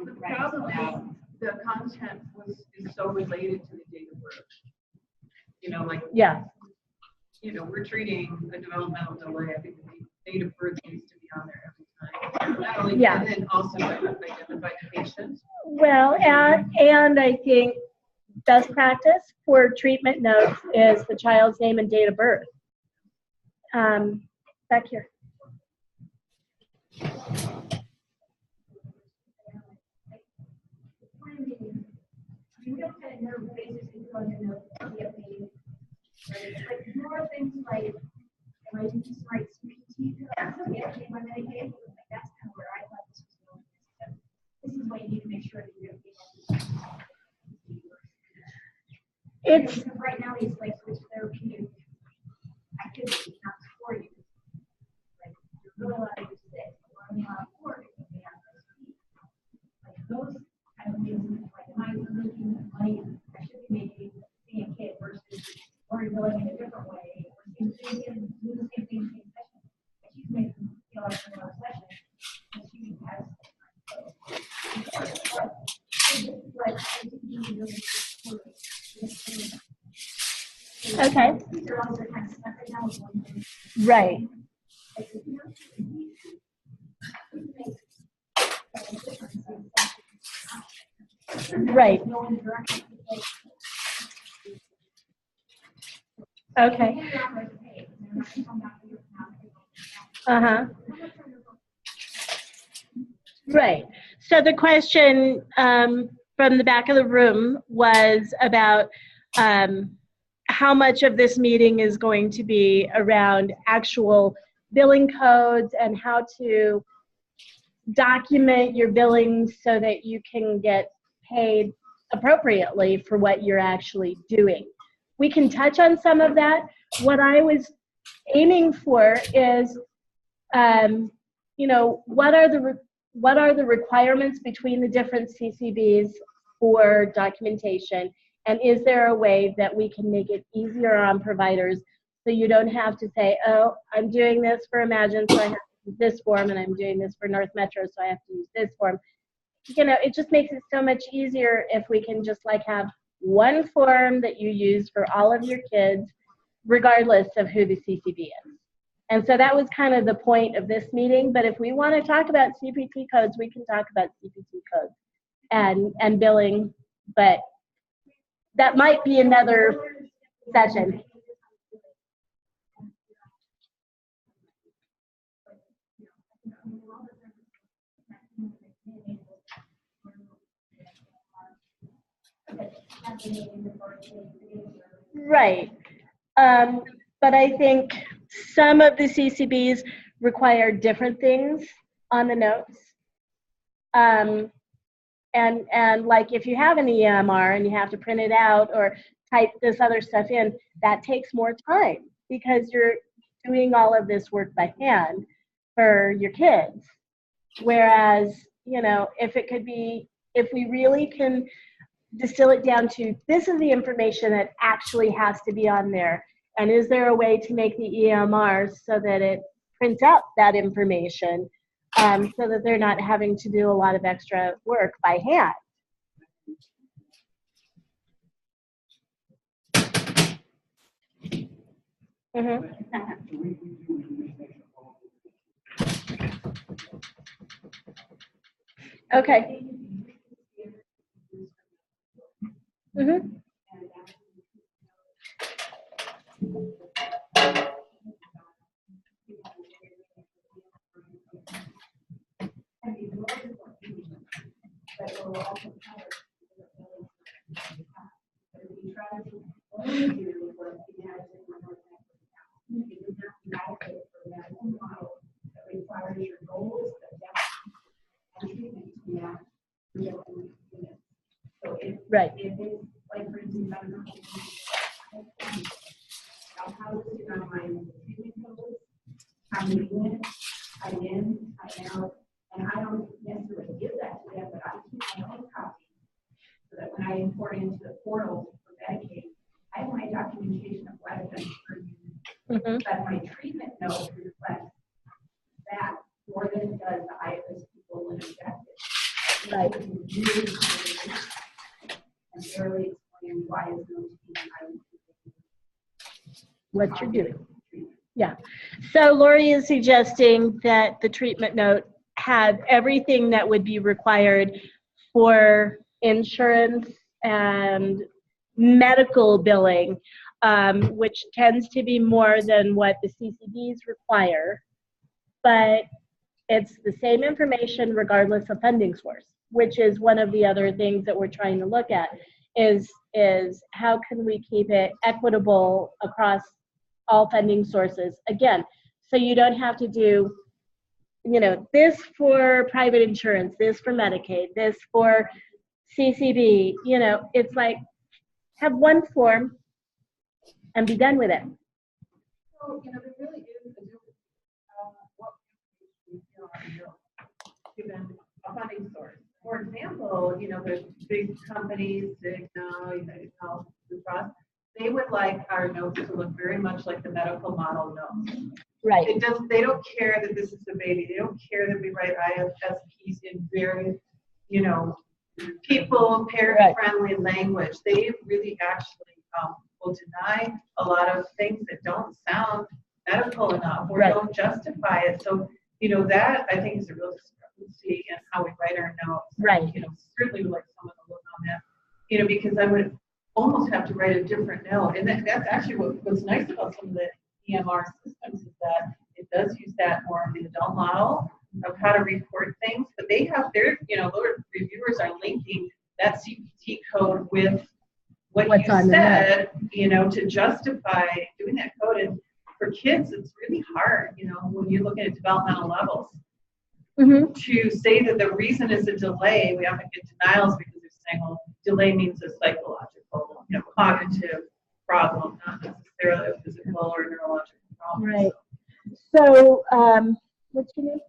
the problem is the content is so related to the date of birth. You know, like, yeah, you know, we're treating a developmental delay. I think the date of birth needs to be on there every time. Not only, yeah. And then also identify the patient. Well, and I think best practice for treatment notes is the child's name and date of birth. Back here. We don't kind of know basically going to know get paid. Like more things like, am I just like CPT to get paid by Medicaid? Like that's kind of where I thought this was going. This is why you need to make sure that you're getting It's right now it's like which therapeutic activity not for you. Like you're really allowed to do this, or you're allowed to work if you have those feet. Like those kind of things, like am I making money I should be making seeing a kid versus or going in a different way, or seeing doing the same thing in session. But she's making a session and she has okay. Right. Right. Okay. Uh-huh. Right. So the question from the back of the room was about how much of this meeting is going to be around actual billing codes and how to document your billings so that you can get paid appropriately for what you're actually doing. We can touch on some of that. What I was aiming for is, you know, what are the requirements between the different CCBs for documentation, and is there a way that we can make it easier on providers so you don't have to say, oh, I'm doing this for Imagine, so I have to use this form, and I'm doing this for North Metro, so I have to use this form. You know, it just makes it so much easier if we can just like have one form that you use for all of your kids, regardless of who the CCB is. And so that was kind of the point of this meeting. But if we want to talk about CPT codes, we can talk about CPT codes and billing. But that might be another session. Right. But I think some of the CCBs require different things on the notes. And like if you have an EMR and you have to print it out or type this other stuff in, that takes more time because you're doing all of this work by hand for your kids. Whereas, you know, if it could be, if we really can distill it down to this is the information that actually has to be on there, and is there a way to make the EMR so that it prints out that information so that they're not having to do a lot of extra work by hand. Okay. Right. Like for instance, how to sit on my treatment codes, how many units, I in, I out, and I don't necessarily give that to them, but I keep my own copy so that when I import into the portal for Medicaid, I have my documentation of what I've done for you. But my treatment note reflects that more than it does the IFS people when objective. Right. And barely explain why it's going to be what you're doing. Yeah. So Lori is suggesting that the treatment note have everything that would be required for insurance and medical billing, which tends to be more than what the CCBs require. But It's the same information regardless of funding source, which is one of the other things that we're trying to look at is how can we keep it equitable across all funding sources. Again, so you don't have to do, you know, this for private insurance, this for Medicaid, this for CCB, you know, it's like have one form and be done with it. So, you know, there really is a difference what we feel given a funding source. For example, you know, there's big companies, Cigna, United Health, Blue Cross, they would like our notes to look very much like the medical model notes. Right. They don't care that this is a baby. They don't care that we write IFSPs in very, you know, people, parent-friendly language. They really actually will deny a lot of things that don't sound medical enough or don't justify it. So, you know, that I think is a real discrepancy in how we write our notes. Right. You know, certainly would like someone to look on that, you know, because I would almost have to write a different note. And that's actually what's nice about some of the EMR systems is that it does use that more of the adult model of how to report things, but they have their, you know, their reviewers are linking that CPT code with what you said, you know, to justify doing that code. And for kids, it's really hard, you know, when you're looking at developmental levels, to say that the reason is a delay. We often get denials because they're saying, well, delay means a psychological, you know, cognitive problem, not necessarily a physical or neurological problem. Right. So, what's your name?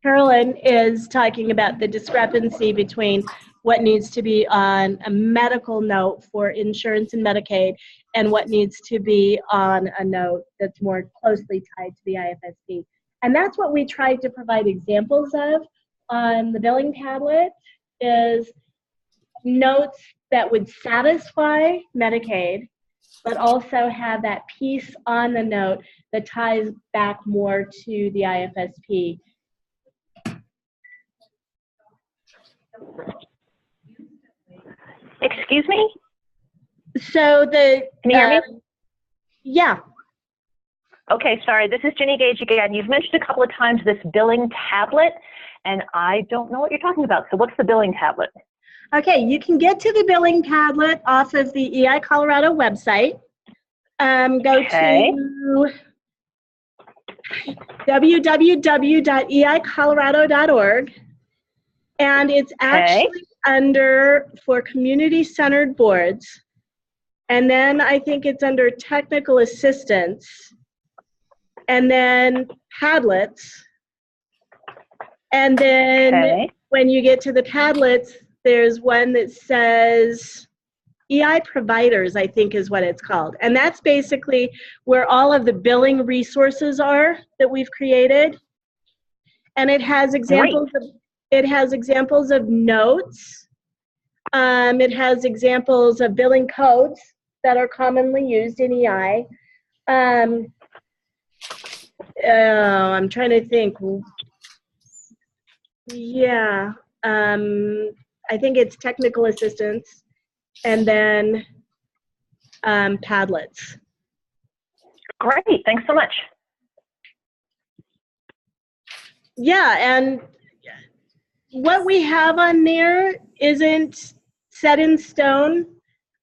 Carolyn is talking about the discrepancy between what needs to be on a medical note for insurance and Medicaid and what needs to be on a note that's more closely tied to the IFSP. And that's what we tried to provide examples of on the billing tablet is notes that would satisfy Medicaid, but also have that piece on the note that ties back more to the IFSP. Excuse me? So the Can you hear me? Yeah. Okay, sorry. This is Ginny Gage again. You've mentioned a couple of times this billing tablet, and I don't know what you're talking about. So what's the billing tablet? Okay, you can get to the billing tablet off of the EI Colorado website. Go to www.eicolorado.org, and it's actually under for community-centered boards, and then I think it's under technical assistance, and then Padlets, and then when you get to the Padlets, there's one that says EI providers, I think is what it's called. And that's basically where all of the billing resources are that we've created. And it has examples of notes. It has examples of billing codes that are commonly used in EI. I'm trying to think. Yeah. I think it's technical assistance and then Padlets. Great, thanks so much. Yeah, and what we have on there isn't set in stone.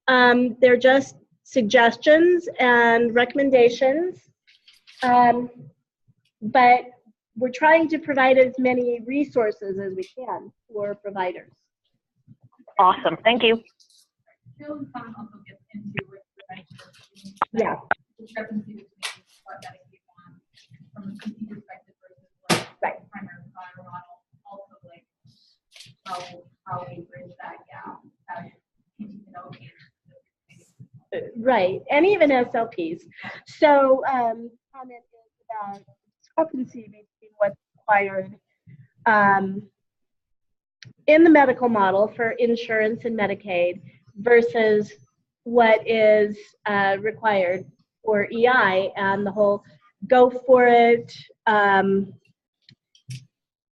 They're just suggestions and recommendations. But we're trying to provide as many resources as we can for providers. Awesome, thank you. Also gets into with Yeah. discrepancy between what Medicaid wants from a PC perspective versus what primary provider model. Also, like how we bridge that gap as Right, and even SLPs. So comment is about discrepancy between what's required in the medical model for insurance and Medicaid versus what is required for EI and the whole go for it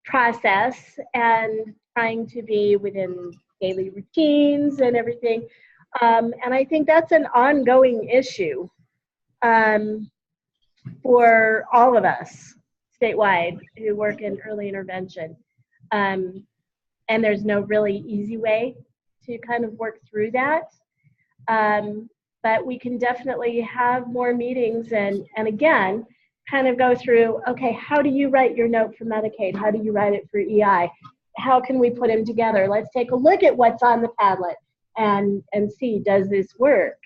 process and trying to be within daily routines and everything. And I think that's an ongoing issue for all of us, statewide who work in early intervention. And there's no really easy way to kind of work through that. But we can definitely have more meetings and again, kind of go through, okay, how do you write your note for Medicaid? How do you write it for EI? How can we put them together? Let's take a look at what's on the Padlet and see, does this work?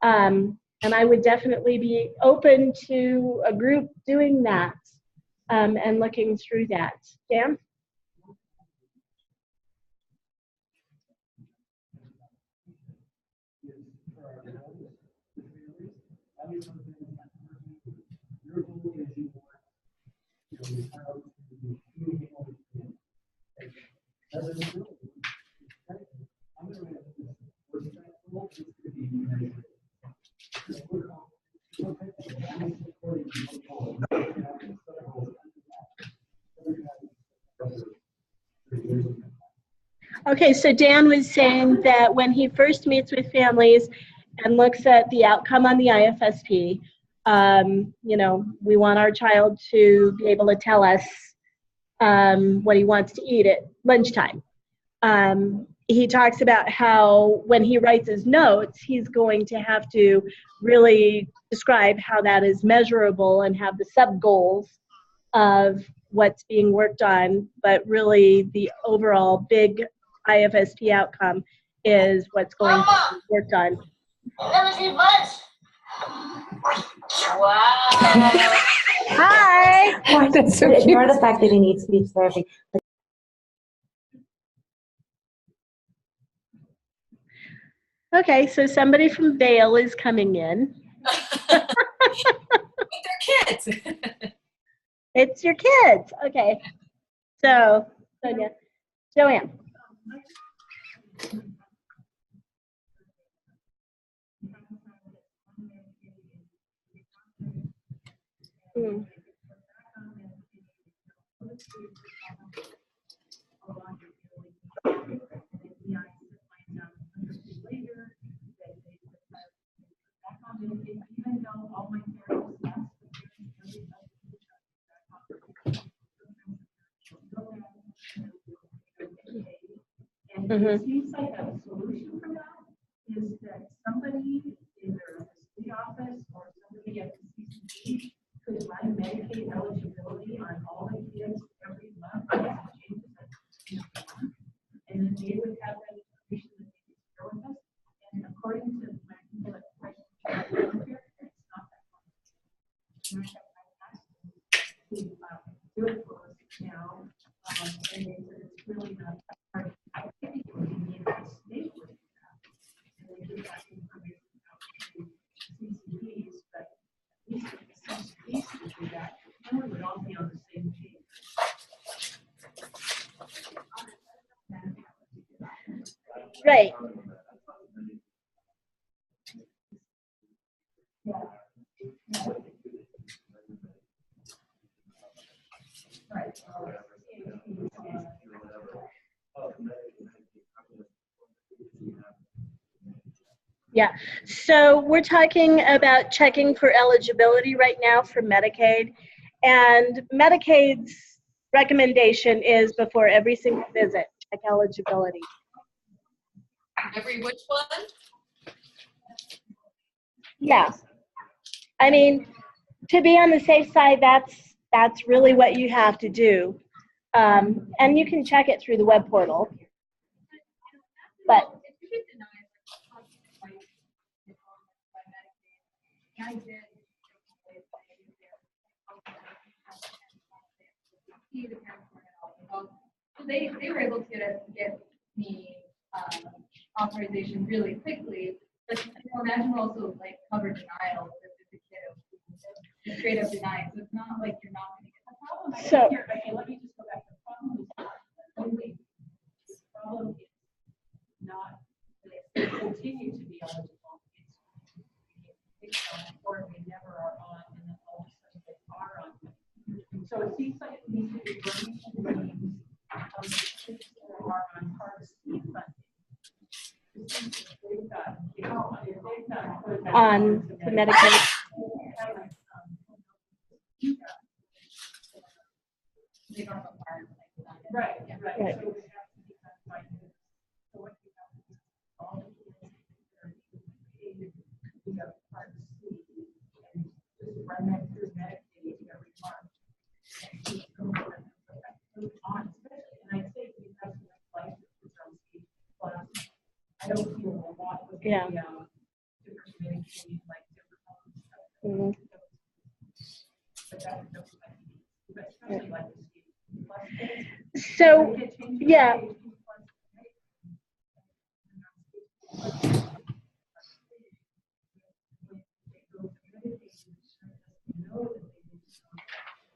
And I would definitely be open to a group doing that and looking through that. Dan? Okay, so Dan was saying that when he first meets with families and looks at the outcome on the IFSP, you know, we want our child to be able to tell us what he wants to eat at lunchtime. He talks about how when he writes his notes, he's going to have to really describe how that is measurable and have the sub-goals of what's being worked on, but really the overall big IFSP outcome is what's going to be worked on. Wow. Hi. Oh, that's so cute. Ignore the fact that he needs speech therapy. Okay, so somebody from Vail is coming in. They're kids. It's your kids. Okay. So, Sonia. Joanne. Mm. And it seems like a solution for that is that somebody, either at the state office or somebody at the CCD, could run Medicaid eligibility on all the kids every month. And then they would have that information that they could share with us. And according to my people at the it's not that much. To do it for us now. And they said it's really not that hard. I think it would be needed to stay with that. And they give that information out to CCDs, but at least if the CCDs could do that, then we would all be on the same page. Right. Yeah. Right. Yeah, so we're talking about checking for eligibility right now for Medicaid. And Medicaid's recommendation is before every single visit, check eligibility. Every which one? Yeah. I mean, to be on the safe side, that's really what you have to do. And you can check it through the web portal. But they were able to get me authorization really quickly. But imagine we're also like cover denial if the kid straight up denied. So it's not like you're not going to get the problem. So okay, let me just go back. The problem is only the problem is not that they continue to be eligible. It's or they never are on, and then all of a sudden they are on. So it seems like it needs to be running names of the kids that are on hard speed funding. on the Medicaid. Right, Right. right. So it has to be done by you. So what you have to do is all the kids that are paid, you have part C, and just run that through Medicaid every month. And keep going on, especially, and I'd say we have some licenses from C plus. I don't feel a lot with the, Yeah. different Medicaid, like different health and stuff. Mhm. But that, but especially like the C plus kids. So, yeah.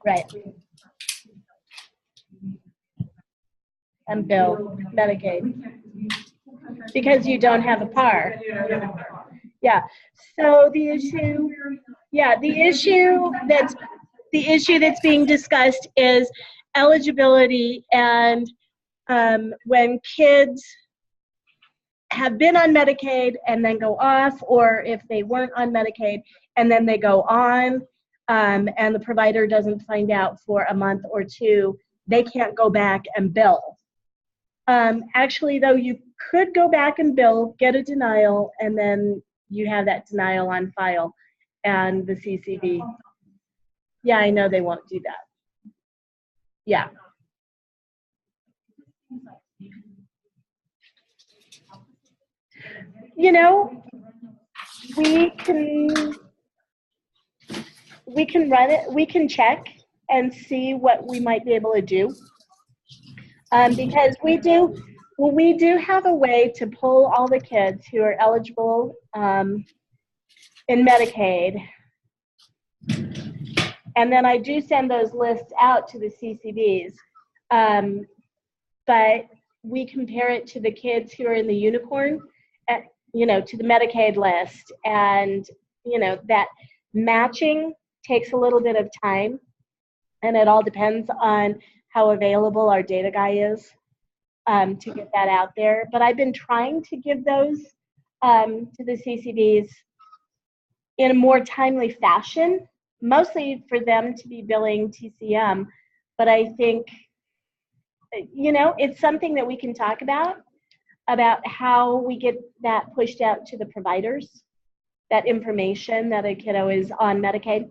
Right. And bill Medicaid. Because you don't have a PAR. Yeah. So the issue, the issue that's being discussed is eligibility, and when kids have been on Medicaid and then go off, or if they weren't on Medicaid and then they go on, and the provider doesn't find out for a month or two, they can't go back and bill. Actually, though, you could go back and bill, get a denial, and then you have that denial on file, and the CCB. Yeah, I know they won't do that. Yeah. You know, we can run it, we can check and see what we might be able to do. Because we do have a way to pull all the kids who are eligible in Medicaid. And then I do send those lists out to the CCBs. But we compare it to the kids who are in the unicorn, to the Medicaid list. And, that matching takes a little bit of time. And it all depends on how available our data guy is to get that out there. But I've been trying to give those to the CCBs in a more timely fashion, mostly for them to be billing TCM. But I think, it's something that we can talk about how we get that pushed out to the providers, that information that a kiddo is on Medicaid.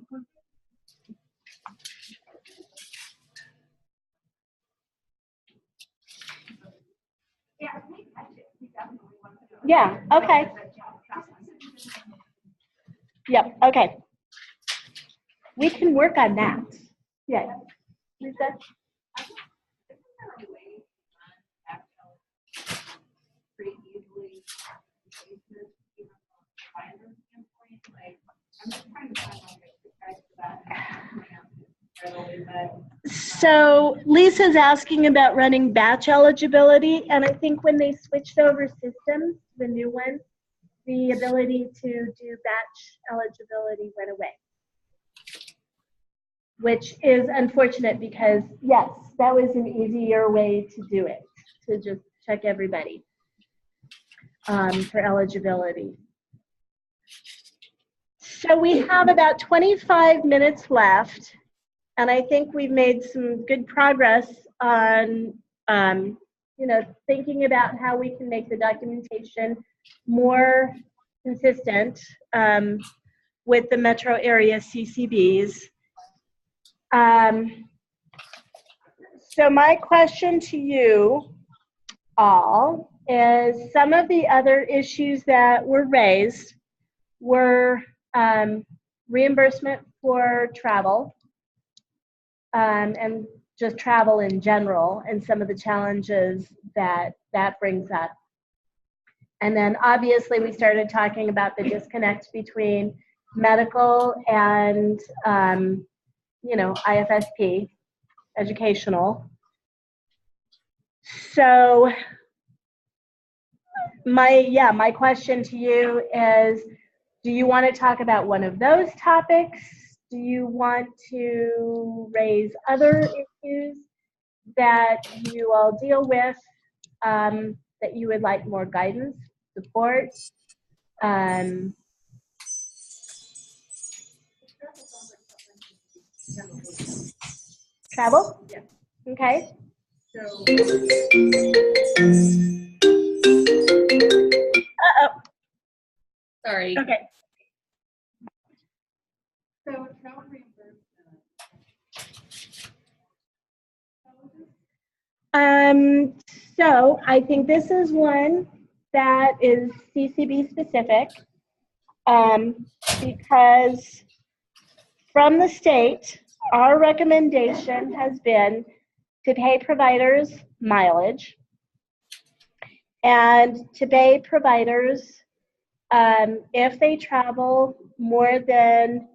Yeah, okay. Yep, okay. We can work on that. Yeah. Lisa? So Lisa's asking about running batch eligibility, and I think when they switched over systems, the new one, the ability to do batch eligibility went away, which is unfortunate because, yes, that was an easier way to do it, to just check everybody for eligibility. So we have about 25 minutes left, and I think we've made some good progress on, thinking about how we can make the documentation more consistent with the metro area CCBs. So my question to you all is, some of the other issues that were raised were reimbursement for travel, and just travel in general, and some of the challenges that brings up. And then obviously we started talking about the disconnect between medical and, IFSP, educational. So my question to you is, do you want to talk about one of those topics? Do you want to raise other issues that you all deal with, that you would like more guidance, support? Travel? Okay? So, Uh-oh. Sorry. Okay. so travel reimbursement. So I think this is one that is CCB specific, because from the state, our recommendation has been to pay providers mileage and to pay providers if they travel more than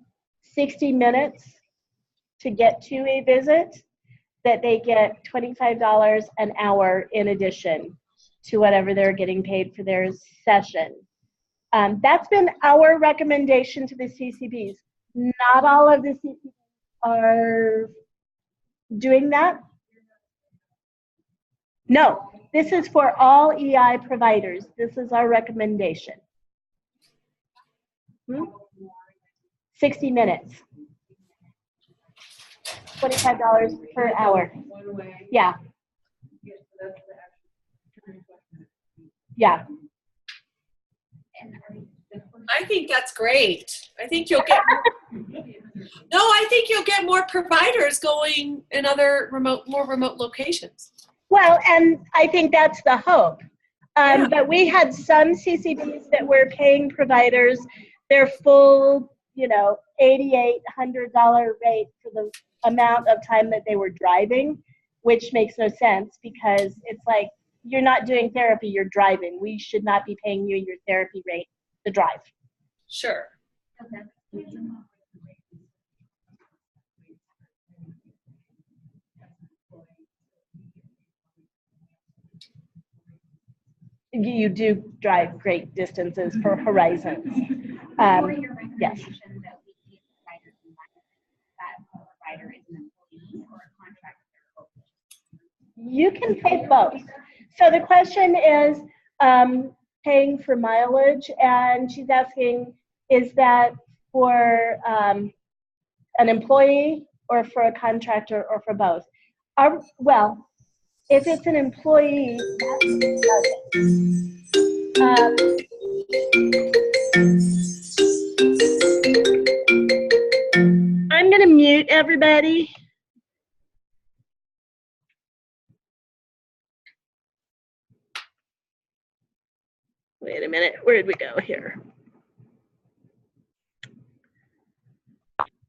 60 minutes to get to a visit, that they get $25 an hour in addition to whatever they're getting paid for their session. That's been our recommendation to the CCBs. Not all of the CCBs are doing that. No, this is for all EI providers. This is our recommendation. 60 minutes. $25 per hour. One way. Yeah, Yeah, so that's the actual. yeah. I think that's great. I think you'll get I think you'll get more providers going in other more remote locations. Well, and I think that's the hope. Yeah. But we had some CCBs that were paying providers their full, $8,800 rate for the amount of time that they were driving, which makes no sense because it's like you're not doing therapy, you're driving. We should not be paying you your therapy rate to drive. Sure. You do drive great distances for Horizons. Yes. That we keep providers in mind, that a provider is an employee or a contractor. You can pay both. So the question is paying for mileage, and she's asking, is that for an employee or for a contractor or for both? Well, if it's an employee, I'm going to mute everybody. Wait a minute, where did we go here?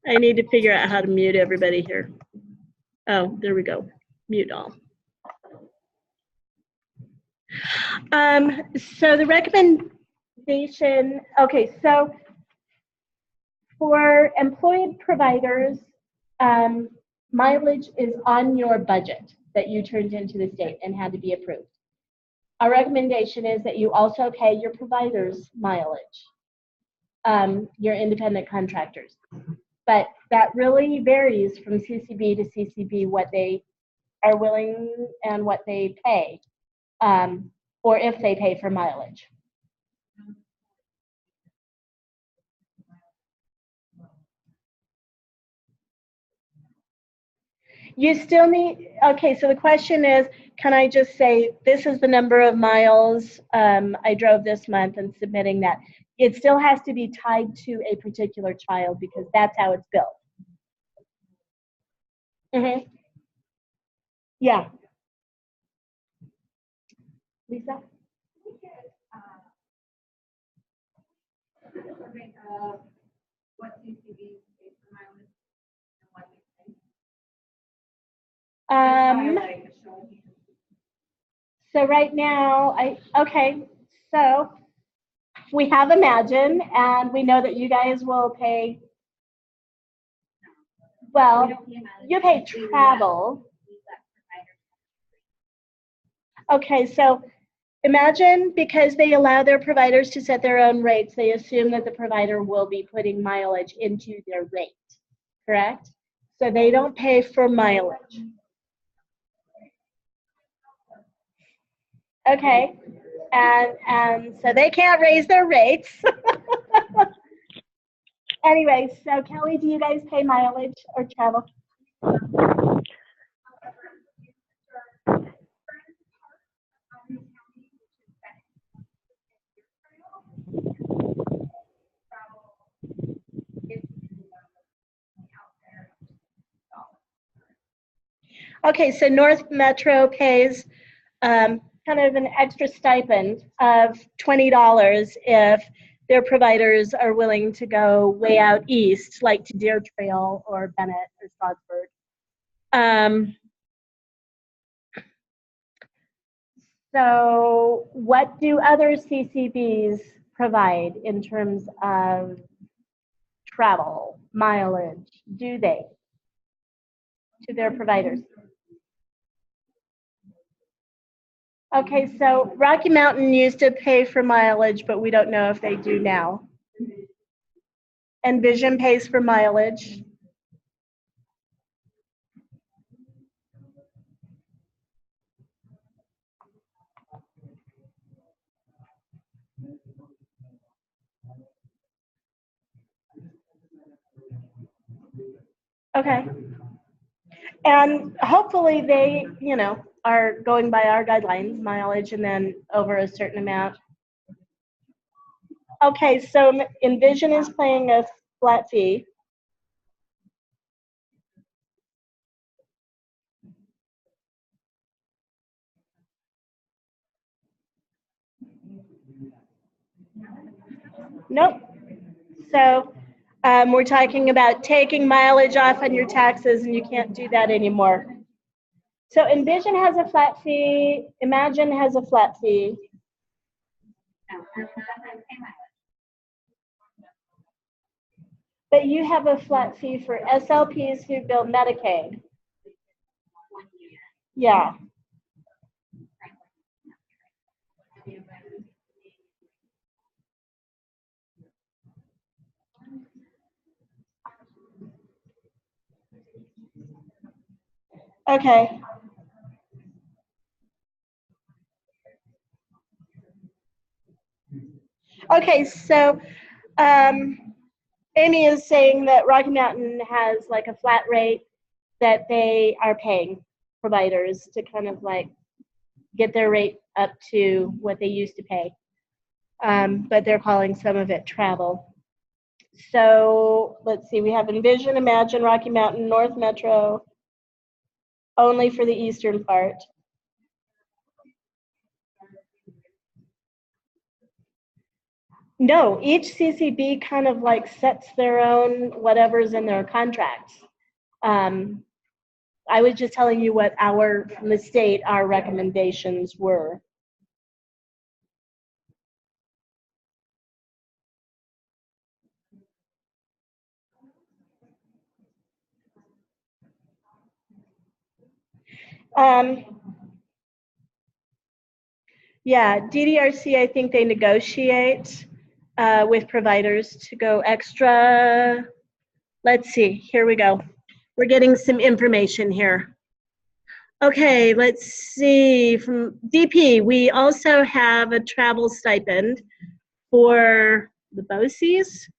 I need to figure out how to mute everybody here. Oh, there we go, mute all. So the recommendation, okay, so for employed providers, mileage is on your budget that you turned into the state and had to be approved. Our recommendation is that you also pay your providers mileage, your independent contractors. But that really varies from CCB to CCB what they are willing and what they pay, or if they pay for mileage. You still need, okay, so the question is, can I just say, this is the number of miles I drove this month and submitting that? It still has to be tied to a particular child because that's how it's built. Mm-hmm. Yeah. Lisa? What CCB pays for mileage and what they pay? So right now, okay, so we have Imagine, and we know that you guys will pay, well, you pay travel. Okay, so Imagine, because they allow their providers to set their own rates, they assume that the provider will be putting mileage into their rate, correct? So they don't pay for mileage. Okay, and so they can't raise their rates. Anyway, so Kelly, do you guys pay mileage or travel? Okay, so North Metro pays kind of an extra stipend of $20 if their providers are willing to go way out east, like to Deer Trail or Bennett or Strasburg. So what do other CCBs provide in terms of travel, mileage, do they, to their providers? Okay, so Rocky Mountain used to pay for mileage, but we don't know if they do now. Envision pays for mileage. Okay. And hopefully they, you know, are going by our guidelines, mileage, and then over a certain amount. Okay, so Envision is paying a flat fee. Nope. So we're talking about taking mileage off on your taxes, and you can't do that anymore. So Envision has a flat fee. Imagine has a flat fee. But you have a flat fee for SLPs who bill Medicaid. Yeah. Okay. Okay, so Amy is saying that Rocky Mountain has like a flat rate that they are paying providers to kind of like get their rate up to what they used to pay. But they're calling some of it travel. So let's see, we have Envision, Imagine, Rocky Mountain, North Metro, only for the eastern part. No, each CCB kind of like sets their own whatever's in their contracts. I was just telling you what from the state, our recommendations were. Yeah, DDRC, I think they negotiate with providers to go extra. Let's see, here we go. We're getting some information here. Okay, let's see, from DP, we also have a travel stipend for the BOCES.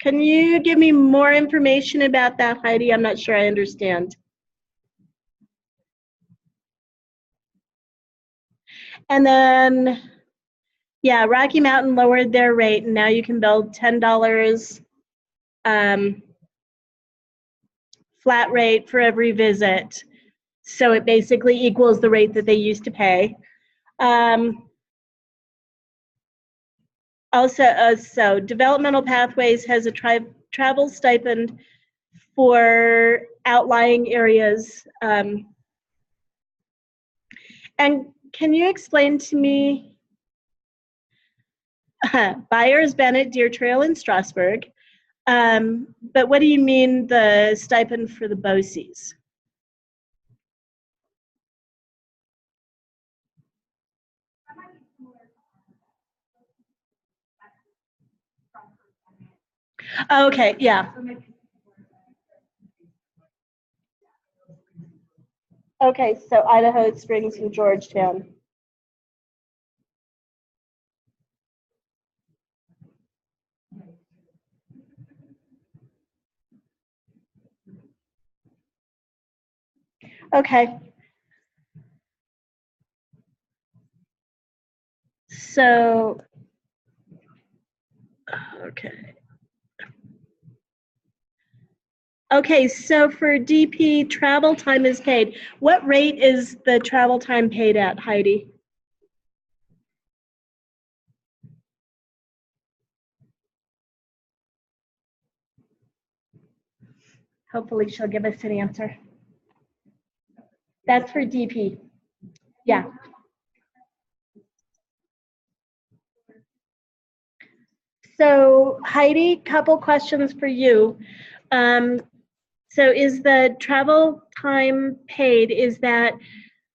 Can you give me more information about that, Heidi? I'm not sure I understand. And then, yeah, Rocky Mountain lowered their rate, and now you can bill $10 flat rate for every visit. So it basically equals the rate that they used to pay. So Developmental Pathways has a travel stipend for outlying areas. And can you explain to me, Byers, Bennett, Deer Trail, and Strasburg, but what do you mean the stipend for the BOCES? Okay, yeah. Okay, so Idaho Springs and Georgetown. Okay. So, okay. Okay, so for DP, travel time is paid. What rate is the travel time paid at, Heidi? Hopefully she'll give us an answer. That's for DP. Yeah. So Heidi, couple questions for you. So is the travel time paid, is that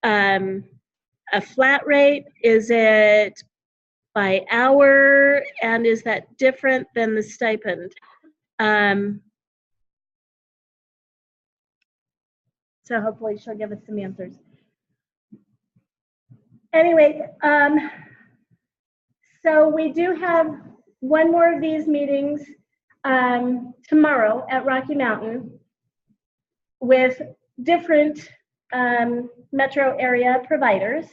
a flat rate? Is it by hour? And is that different than the stipend? So hopefully she'll give us some answers. Anyway, so we do have one more of these meetings tomorrow at Rocky Mountain with different metro area providers.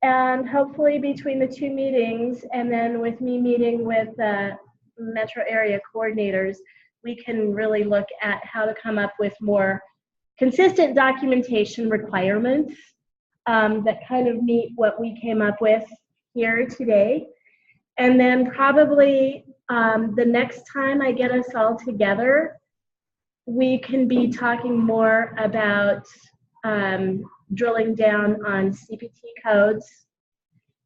And hopefully between the two meetings and then with me meeting with metro area coordinators, we can really look at how to come up with more consistent documentation requirements that kind of meet what we came up with here today. And then probably the next time I get us all together, we can be talking more about drilling down on CPT codes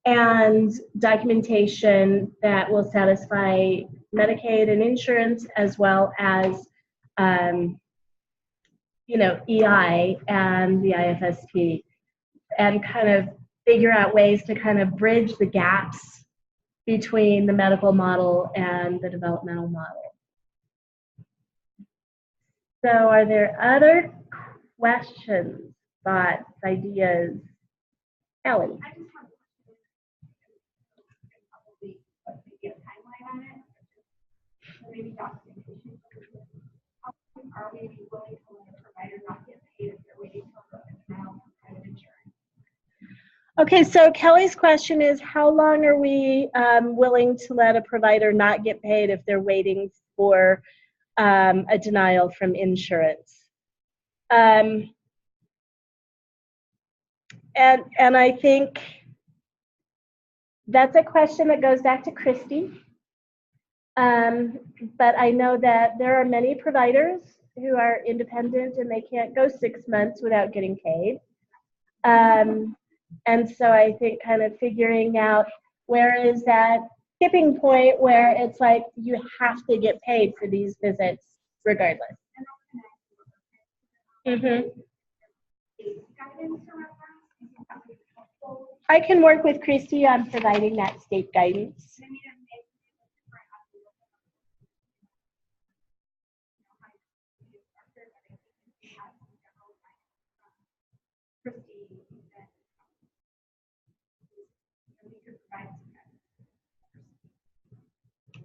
and documentation that will satisfy Medicaid and insurance, as well as EI and the IFSP, and kind of figure out ways to kind of bridge the gaps between the medical model and the developmental model. So are there other questions, thoughts, ideas? Ellie? I just have probably maybe a timeline on it, or maybe documentation. How long are we willing to let a provider not get paid if they're waiting for a denial from private insurance? Okay, so Kelly's question is, how long are we willing to let a provider not get paid if they're waiting for a denial from insurance? And I think that's a question that goes back to Christy. But I know that there are many providers who are independent and they can't go 6 months without getting paid. And so I think kind of figuring out where is that tipping point where it's like you have to get paid for these visits regardless. Mm-hmm. I can work with Christy on providing that state guidance.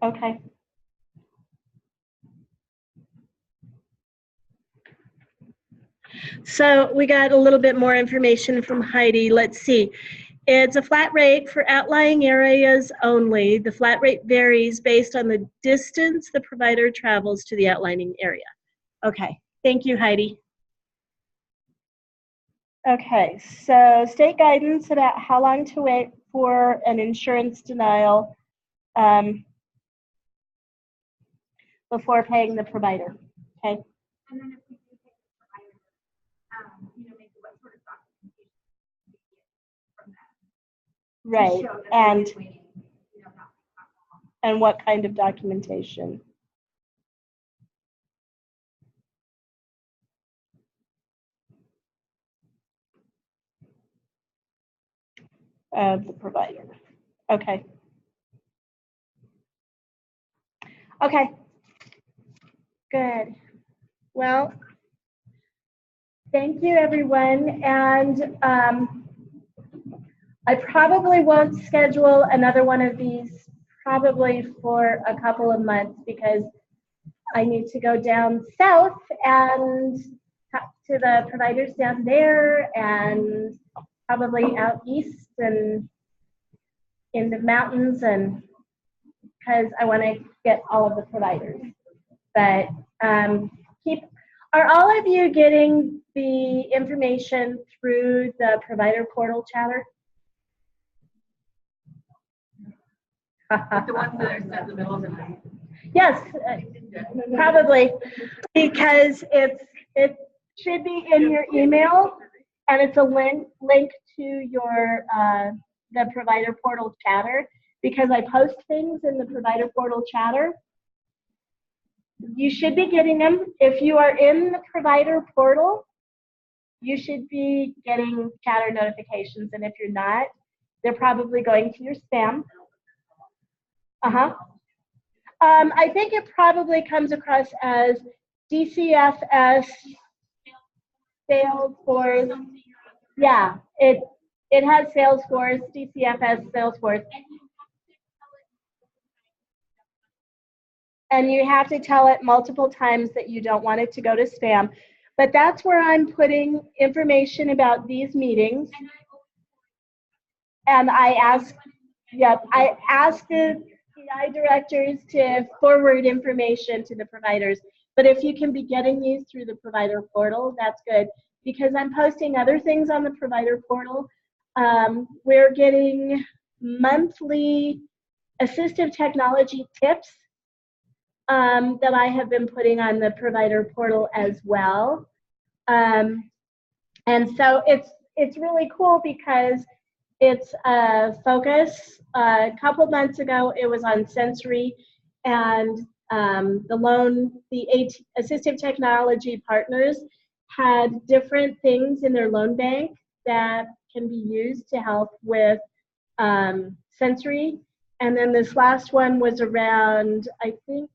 Okay. So we got a little bit more information from Heidi. Let's see. It's a flat rate for outlying areas only. The flat rate varies based on the distance the provider travels to the outlying area. Okay, thank you, Heidi. Okay, so state guidance about how long to wait for an insurance denial before paying the provider, okay? And then if we do take the provider, maybe what sort of documentation from that? Right, and what kind of documentation? Of the provider. Okay. Okay. Good. Well, thank you, everyone. And I probably won't schedule another one of these probably for a couple of months because I need to go down south and talk to the providers down there and probably out east and in the mountains, and because I want to get all of the providers. But Are all of you getting the information through the provider portal chatter? Like the ones that are set in the middle of the night. Yes, probably, because it should be in your email, and it's a link to your the provider portal chatter, because I post things in the provider portal chatter. You should be getting them. If you are in the provider portal, you should be getting chatter notifications, and if you're not, they're probably going to your spam. I think it probably comes across as DCFS Salesforce. Yeah, it has Salesforce, DCFS Salesforce. And you have to tell it multiple times that you don't want it to go to spam. But that's where I'm putting information about these meetings. And I ask the PI directors to forward information to the providers. But if you can be getting these through the provider portal, that's good, because I'm posting other things on the provider portal. We're getting monthly assistive technology tips that I have been putting on the provider portal as well. And so it's really cool because it's a focus. A couple months ago, it was on sensory, and the assistive technology partners had different things in their loan bank that can be used to help with sensory. And then this last one was around, I think,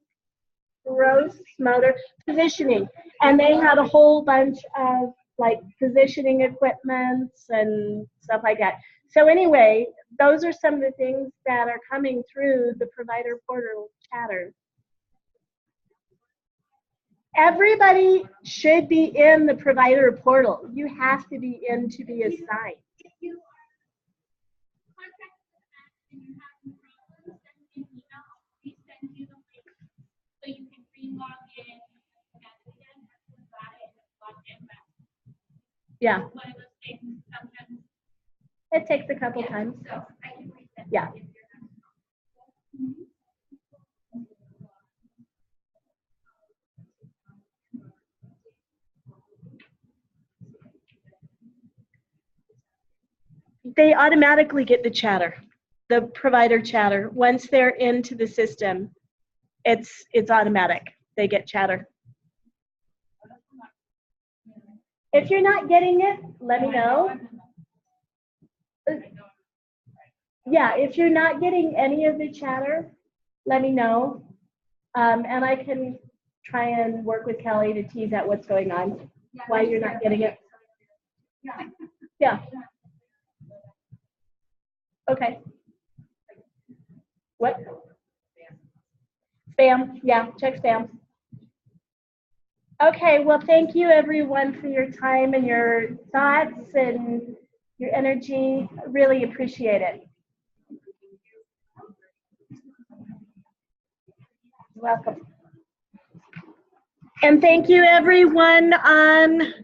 gross motor positioning. And they had a whole bunch of like positioning equipments and stuff like that. So anyway, those are some of the things that are coming through the provider portal chatter. Everybody should be in the provider portal. You have to be in to be assigned. Yeah. It takes a couple times. Yeah. They automatically get the chatter, the provider chatter. Once they're into the system, it's automatic. They get chatter. If you're not getting it, let me know. Yeah, if you're not getting any of the chatter, let me know. And I can try and work with Kelly to tease out what's going on, why you're not getting it. Yeah. Okay. What? Spam. Yeah, check spam. Okay, well, thank you everyone for your time and your thoughts and your energy. Really appreciate it. You're welcome. And thank you everyone on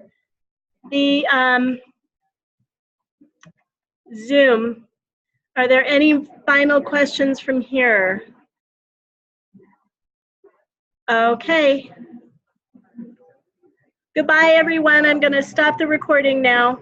the Zoom. Are there any final questions from here? Okay. Goodbye, everyone. I'm going to stop the recording now.